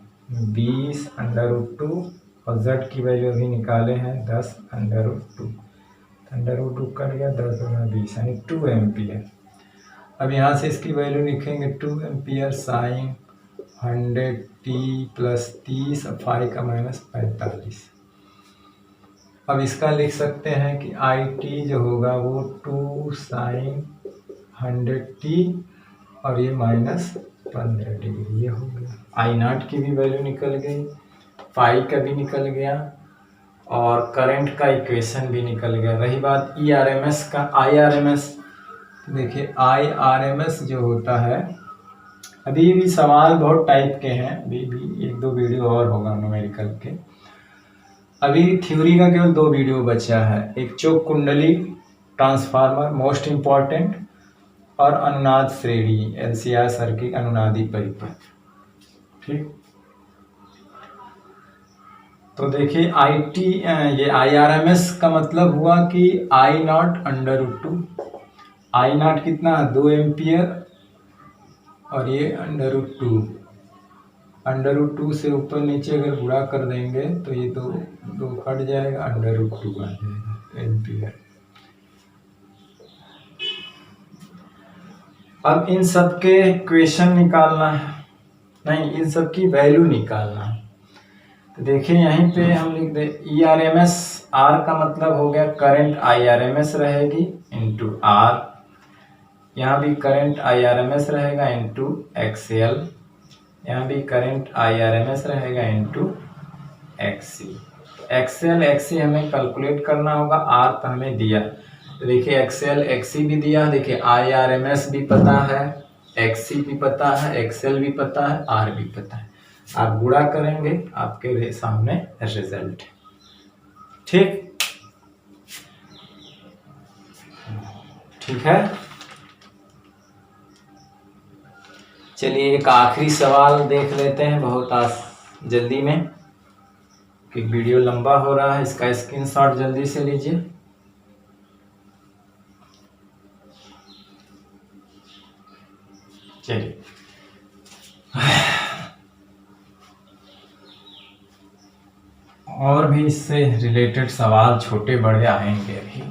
20√2, और जेड की वैल्यू अभी निकाले हैं 10√2, √2 कट गया, 10 गुना 20 यानी 2 एम्पियर। अब यहाँ से इसकी वैल्यू लिखेंगे 2 एम्पियर साइन 100t प्लस 30, 5 का -45। अब इसका लिख सकते हैं कि आई टी जो होगा वो 2 साइन 100t, और ये -15 डिग्री, ये हो गया। आई नॉट की भी वैल्यू निकल गई, फाई का भी निकल गया, और करंट का इक्वेशन भी निकल गया। रही बात ई आर एम एस का, आई आर एम एस, देखिए आई आर एम एस जो होता है, अभी भी सवाल बहुत टाइप के हैं, अभी भी 1-2 वीडियो और होगा न्यूमेरिकल के। अभी थ्योरी का केवल 2 वीडियो बचा है, एक चोक कुंडली ट्रांसफार्मर मोस्ट इम्पॉर्टेंट, और अनुनाद श्रेणी एलसीआर सर्किट अनुनादी परिपथ। ठीक, तो देखिए आई टी, ये आई आर एम एस का मतलब हुआ कि आई नॉट √2, आई नॉट कितना 2 एम्पियर, और ये √2 से ऊपर नीचे अगर गुणा कर देंगे तो ये दो कट जाएगा, √2 आ जाएगा एम्पियर। अब इन सब के क्वेश्चन निकालना है, नहीं इन सब की वैल्यू निकालना है। तो देखिए यहीं पे हम लिख दे E R M S, R का मतलब हो गया current I R M S रहेगी इंटू आर, यहाँ भी current I R M S रहेगा इंटू एक्सएल, यहाँ भी current I R M S रहेगा इंटू एक्सी। एक्सएल एक्सी हमें कैलकुलेट करना होगा, आर तो हमें दिया, तो देखिए एक्सएल एक्सी भी दिया, देखिए आई आर एम एस भी पता है, एक्सी भी पता है, एक्सएल भी पता है, आर भी पता है। आप गुणा करेंगे, आपके सामने रिजल्ट। ठीक, ठीक है। चलिए एक आखिरी सवाल देख लेते हैं बहुत जल्दी में, कि वीडियो लंबा हो रहा है, इसका स्क्रीनशॉट जल्दी से लीजिए। चलिए और भी इससे रिलेटेड सवाल छोटे बड़े आएंगे, अभी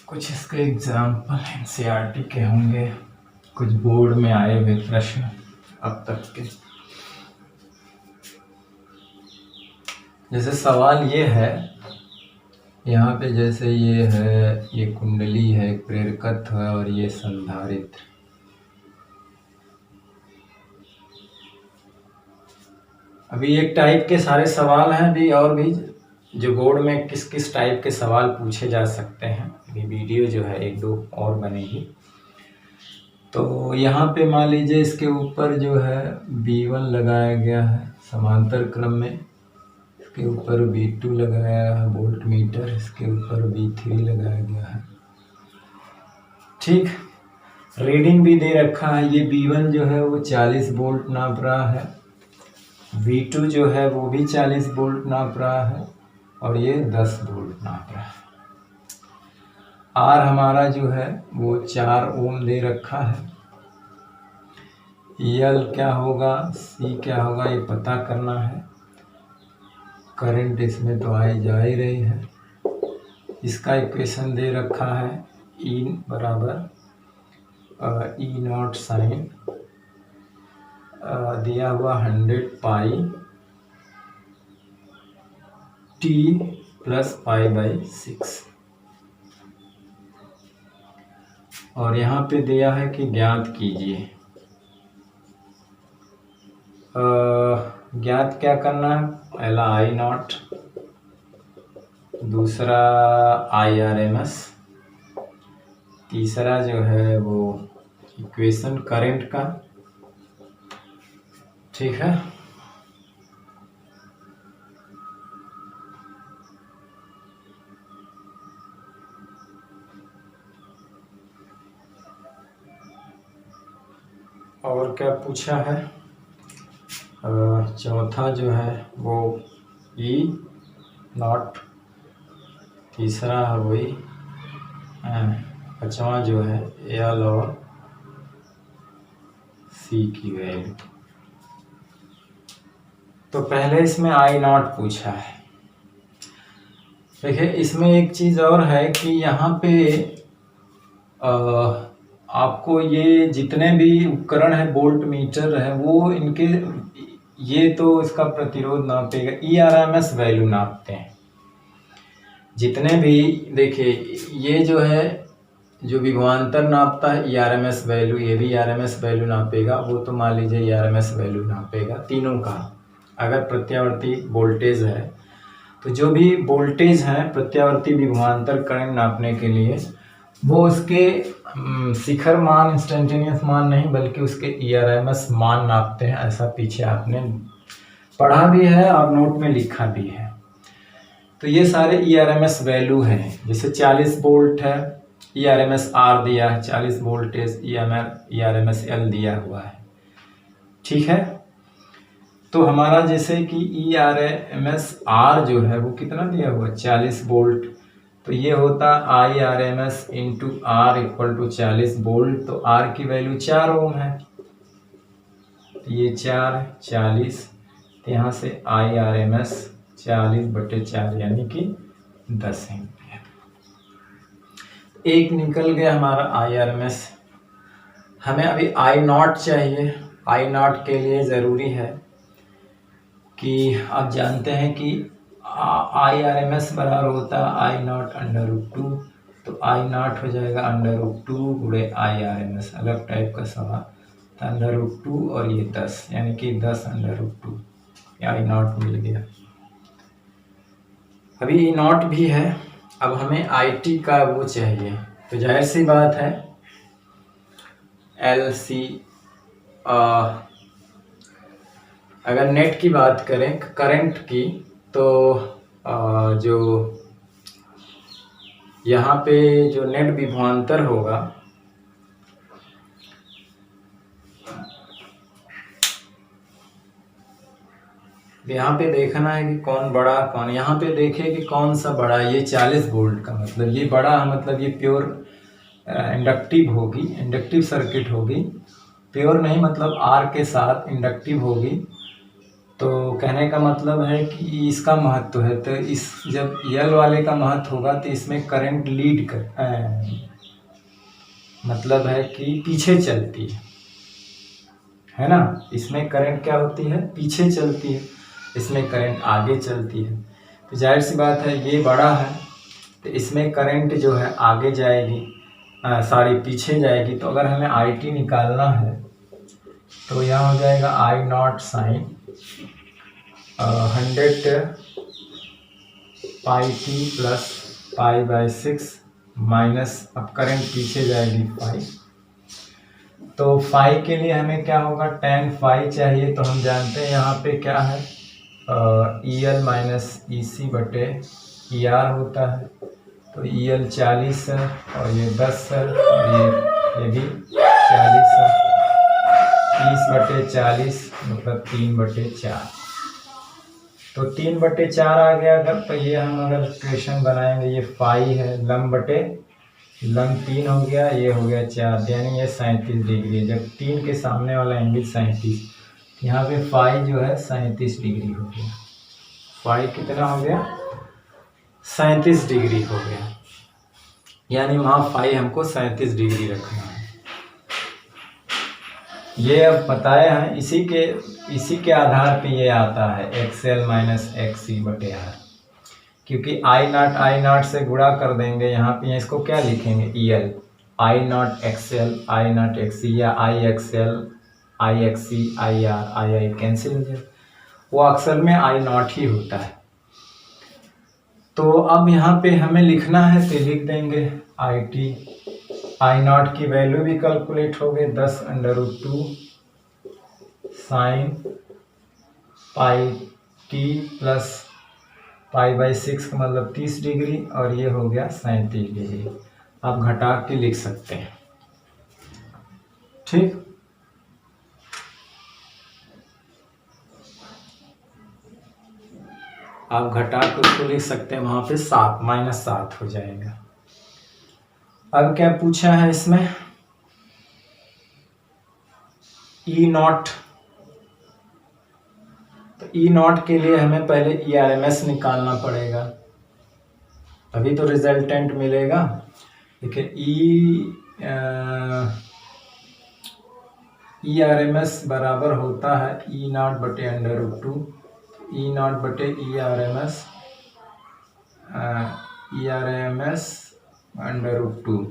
कुछ इसके एग्जाम्पल एनसीईआरटी के होंगे, कुछ बोर्ड में आए हुए प्रश्न अब तक के। जैसे सवाल ये है यहाँ पे, जैसे ये है, ये कुंडली है, प्रेरकत्व है, और ये संधारित्र। अभी एक टाइप के सारे सवाल हैं, अभी और भी जो बोर्ड में किस किस टाइप के सवाल पूछे जा सकते हैं, अभी वीडियो जो है 1-2 और बनेगी। तो यहाँ पे मान लीजिए इसके ऊपर जो है V1 लगाया गया है समांतर क्रम में, इसके ऊपर V2 लगाया है वोल्ट मीटर, इसके ऊपर V3 लगाया गया है। ठीक, रीडिंग भी दे रखा है, ये V1 जो है वो 40 वोल्ट नाप रहा है, V2 जो है वो भी 40 वोल्ट नाप रहा है, और ये 10 वोल्ट नाप रहा है। आर हमारा जो है वो 4 ओम दे रखा है। एल क्या होगा, सी क्या होगा, ये पता करना है। करंट इसमें तो आई जा ही रही है। इसका इक्वेशन दे रखा है, ई बराबर ई नॉट साइन दिया हुआ 100 पाई टी प्लस π/6, और यहाँ पे दिया है कि ज्ञात कीजिए। ज्ञात क्या करना है, पहला आई नॉट, दूसरा आई आर एम एस, तीसरा जो है वो इक्वेशन करंट का, ठीक है। और क्या पूछा है, चौथा जो है वो ई नॉट, तीसरा है वही, पांचवा जो है एल और सी की वैल्यू। तो पहले इसमें आई नॉट पूछा है। देखिए इसमें एक चीज़ और है कि यहाँ पे आपको ये जितने भी उपकरण है, वोल्ट मीटर है, वो इनके ये तो इसका प्रतिरोध नापेगा, ERMS वैल्यू नापते हैं जितने भी। देखिए ये जो है जो विभवांतर नापता है ERMS वैल्यू, ये भी ERMS वैल्यू नापेगा, वो तो मान लीजिए ERMS वैल्यू नापेगा तीनों का। अगर प्रत्यावर्ती वोल्टेज है तो जो भी वोल्टेज है प्रत्यावर्ती विभवांतर करंट नापने के लिए वो उसके शिखर मान, इंस्टेंटेनियस मान नहीं बल्कि उसके ERMS मान नापते हैं। ऐसा पीछे आपने पढ़ा भी है और नोट में लिखा भी है। तो ये सारे ERMS वैल्यू हैं। जैसे 40 वोल्ट है, ERMS R दिया है, 40 वोल्टेज ERMS L दिया हुआ है, ठीक है। तो हमारा जैसे कि ERMS R जो है वो कितना दिया हुआ, 40 वोल्ट, तो ये होता IRMS into R equal to 40 volt. तो R की वैल्यू 4 ओम है, तो ये 4 40, तो यहाँ से IRMS 40/4 यानी कि 10 एम्पीयर। एक निकल गया हमारा IRMS। हमें अभी I नॉट चाहिए। I नॉट के लिए ज़रूरी है कि आप जानते हैं कि IRMS बराबर होता है I नॉट √2, तो I नॉट हो जाएगा √2 गुणे IRMS, अलग टाइप का सवाल, तो √2 और ये 10 यानी कि 10 √2, I नॉट मिल गया। अभी E नॉट भी है, अब हमें IT का वो चाहिए, तो जाहिर सी बात है LC। अगर नेट की बात करें करंट की, तो जो यहाँ पे जो नेट विभवांतर होगा, यहाँ पे देखना है कि कौन बड़ा कौन, यहाँ पे देखिए कि कौन सा बड़ा, ये 40 वोल्ट का मतलब ये बड़ा है, मतलब ये प्योर इंडक्टिव होगी, इंडक्टिव सर्किट होगी, प्योर नहीं मतलब R के साथ इंडक्टिव होगी। तो कहने का मतलब है कि इसका महत्व है, तो इस जब L वाले का महत्व होगा तो इसमें करंट लीड कर मतलब है कि पीछे चलती है ना। इसमें करंट क्या होती है, पीछे चलती है, इसमें करंट आगे चलती है। तो जाहिर सी बात है ये बड़ा है तो इसमें करंट जो है आगे जाएगी, पीछे जाएगी। तो अगर हमें IT निकालना है तो यहाँ हो जाएगा I naught sine 100 pi t plus π/6 minus, अब करंट पीछे जाएगी 5, तो फाई के लिए हमें क्या होगा, tan फाई चाहिए। तो हम जानते हैं यहाँ पे क्या है, EL माइनस EC/ER होता है। तो EL 40 है और ये 10 है और ये भी 40 है, 30/40 मतलब 3/4, तो 3/4 आ गया। अगर तो ये हम अगर इक्वेशन बनाएंगे, ये फाई है, लम 3 हो गया, ये हो गया 4, यानी ये 37 डिग्री है। जब 3 के सामने वाला एंगल 37, यहाँ पे फाई जो है 37 डिग्री हो गया। फाई कितना हो गया, 37 डिग्री हो गया, यानी वहाँ फाई हमको 37 डिग्री रखना है। ये अब बताए हैं, इसी के आधार पे ये आता है XL माइनस XC/R, क्योंकि I नॉट से गुणा कर देंगे यहाँ पे, इसको क्या लिखेंगे EL, I not XL, I not XC या IXL, IXC, IR, II cancel हो जाए, वो अक्सर में I नॉट ही होता है। तो अब यहाँ पे हमें लिखना है तो लिख देंगे IT आई नॉट की वैल्यू भी कैलकुलेट हो गई 10√2 साइन पाई टी प्लस पाई/6 का मतलब 30 डिग्री, और ये हो गया 37 डिग्री। आप घटा के लिख सकते हैं। ठीक, आप घटा के उसको लिख सकते हैं, वहां पे 7 हो जाएगा। अब क्या पूछा है इसमें, ई नॉट। तो ई नॉट के लिए हमें पहले ERMS निकालना पड़ेगा, अभी तो रिजल्टेंट मिलेगा। देखिए ERMS बराबर होता है ई नॉट बटे √2, ई नॉट बटे ERMS √2।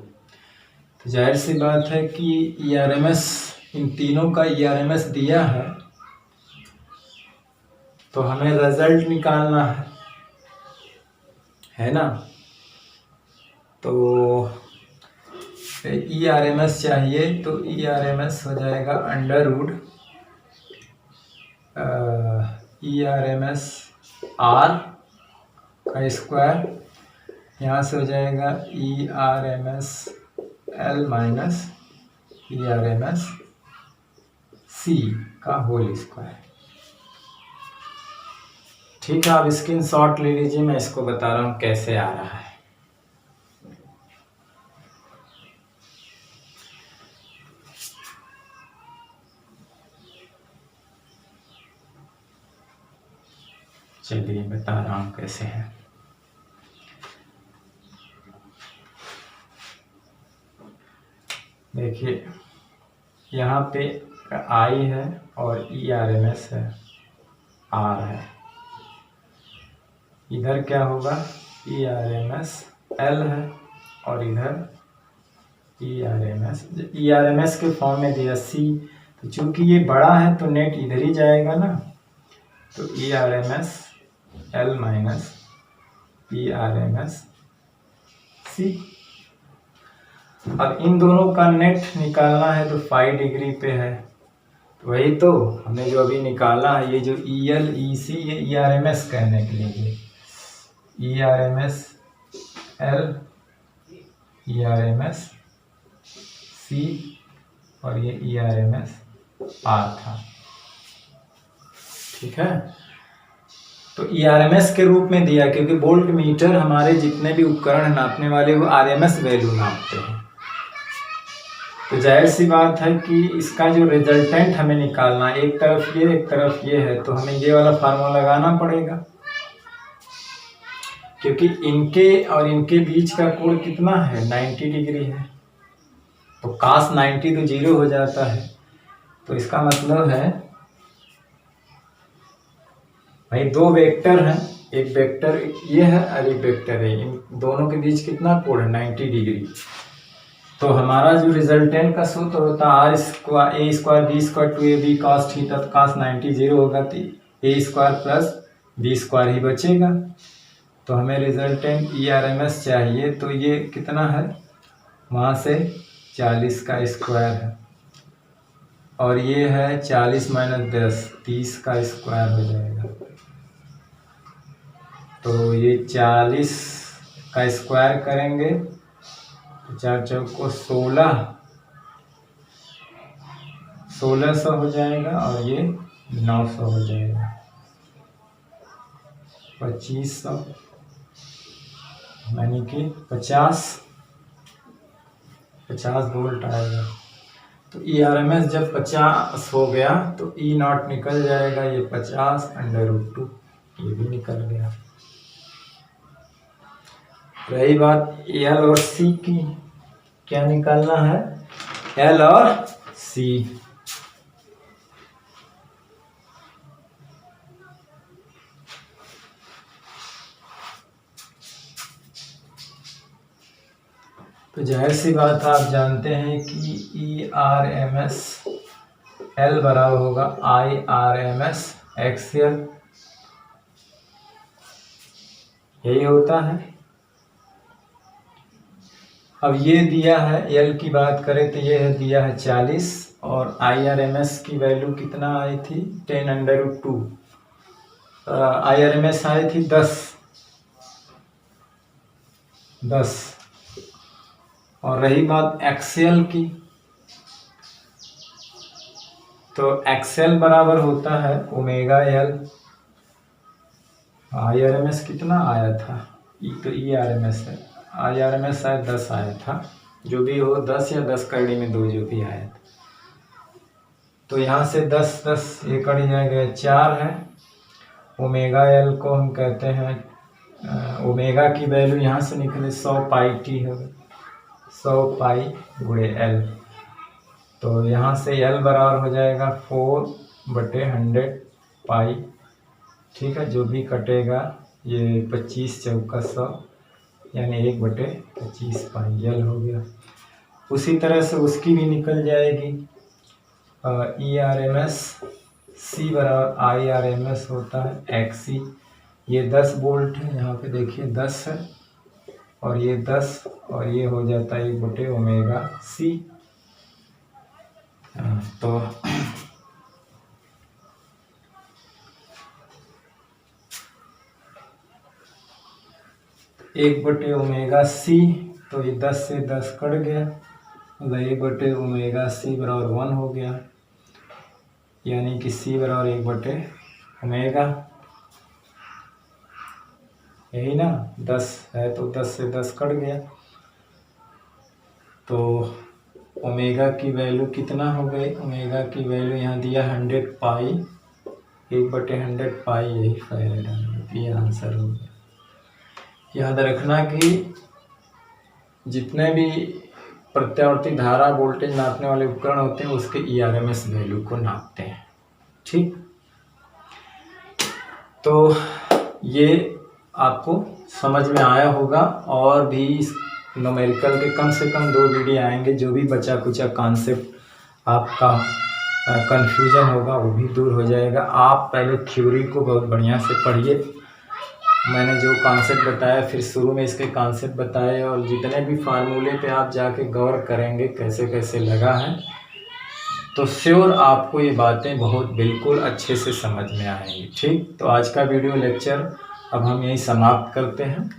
तो जाहिर सी बात है कि ERMS, इन तीनों का ERMS दिया है, तो हमें रिजल्ट निकालना है ना। तो ERMS चाहिए, तो ERMS हो जाएगा ERMS R का स्क्वायर, यहाँ से हो जाएगा ERMS L minus ERMS C का होल स्क्वायर। ठीक है, आप स्क्रीनशॉट ले लीजिए, मैं इसको बता रहा हूँ कैसे आ रहा है। चलिए बता रहा हूँ कैसे है। देखिए यहाँ पे I है और ERMS है, R है। इधर क्या होगा, ERMS L है और इधर ERMS के फॉर्म में दिया C। तो चूंकि ये बड़ा है तो नेट इधर ही जाएगा ना, तो ERMS L minus ERMS C। अब इन दोनों का नेट निकालना है तो 5 डिग्री पे है, तो वही तो हमने जो अभी निकाला है, ये जो EL EC, ये ERMS कहने के लिए, ERMS L ERMS C और ये ERMS R था। ठीक है, तो ERMS के रूप में दिया, क्योंकि वोल्ट मीटर हमारे जितने भी उपकरण नापने वाले वो RMS वैल्यू नापते हैं। तो जाहिर सी बात है कि इसका जो रिजल्टेंट हमें निकालना, एक तरफ ये एक तरफ ये है, तो हमें ये वाला फार्मूला लगाना पड़ेगा, क्योंकि इनके और इनके बीच का कोण कितना है, 90 डिग्री है। तो cos 90 तो 0 हो जाता है, तो इसका मतलब है भाई दो वेक्टर हैं, एक वेक्टर ये है और एक वेक्टर है, इन दोनों के बीच कितना कोण है, 90 डिग्री। तो हमारा जो रिजल्टेंट का सूत्र होता है R square A square B square 2AB cos theta, तो cos 90 0 होगा, तो A square plus B square ही बचेगा। तो हमें रिजल्टेंट ERMS चाहिए, तो ये कितना है, वहाँ से 40 का स्क्वायर है, और ये है 40 माइनस 10 30 का स्क्वायर हो जाएगा। तो ये 40 का स्क्वायर करेंगे तो 4 चौको 1600 हो जाएगा, और ये 900 हो जाएगा, 2500 यानी कि 50 वोल्ट आएगा। तो ERMS जब 50 हो गया तो E नॉट निकल जाएगा, ये 50 √2 ये भी निकल गया। रही बात L और C की, क्या निकालना है, L और C। तो जाहिर सी बात आप जानते हैं कि ERMS L बराबर होगा IRMS एक्सियल, यही होता है। अब ये दिया है, एल की बात करें तो ये है दिया है 40 और IRMS की वैल्यू कितना आई थी 10√2। IRMS आई थी 10। और रही बात एक्सेल की, तो एक्सेल बराबर होता है ओमेगा एल। IRMS कितना आया था, तो ERMS है, IRMS शायद 10 आया था, जो भी हो 10 या 10 कड़ी में 2 जो भी आया था। तो यहाँ से 10 10 ये कट जाएगा 4 है। ओमेगा एल को हम कहते हैं ओमेगा की वैल्यू यहाँ से निकले 100 पाई टी होगा, 100 पाई गुणे एल। तो यहाँ से एल बराबर हो जाएगा 4/100 पाई। ठीक है, जो भी कटेगा ये 25 चौका 100 यानी 1/25 पाई एल हो गया। उसी तरह से उसकी भी निकल जाएगी ERMS C बराबर IRMS होता है XC। ये 10 वोल्ट है, यहाँ पे देखिए 10 है और ये 10 और ये हो जाता है 1/ωc। तो एक बटे ओमेगा सी, तो ये 10 से 10 कट गया, मतलब 1/ωc बराबर 1 हो गया, यानी कि C बराबर 1/ω, यही ना, 10 है तो 10 से 10 कट गया। तो ओमेगा की वैल्यू कितना हो गई, ओमेगा की वैल्यू यहाँ दिया 100 पाई, 1/100 पाई, यही फैराड, ये आंसर हो गया। याद रखना कि जितने भी प्रत्यावर्ती धारा वोल्टेज नापने वाले उपकरण होते हैं उसके ERMS वैल्यू को नापते हैं। ठीक, तो ये आपको समझ में आया होगा। और भी न्यूमेरिकल के कम से कम 2 वीडियो आएंगे, जो भी बचा कुचा कॉन्सेप्ट आपका कन्फ्यूजन होगा वो भी दूर हो जाएगा। आप पहले थ्योरी को बहुत बढ़िया से पढ़िए, मैंने जो कॉन्सेप्ट बताया फिर शुरू में इसके कॉन्सेप्ट बताए, और जितने भी फार्मूले पे आप जाके गौर करेंगे कैसे कैसे लगा है, तो श्योर आपको ये बातें बहुत बिल्कुल अच्छे से समझ में आएंगी। ठीक, तो आज का वीडियो लेक्चर अब हम यही समाप्त करते हैं,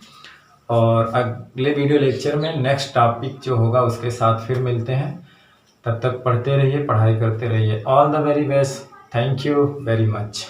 और अगले वीडियो लेक्चर में नेक्स्ट टॉपिक जो होगा उसके साथ फिर मिलते हैं। तब तक पढ़ते रहिए, पढ़ाई करते रहिए। All the very best, thank you very much.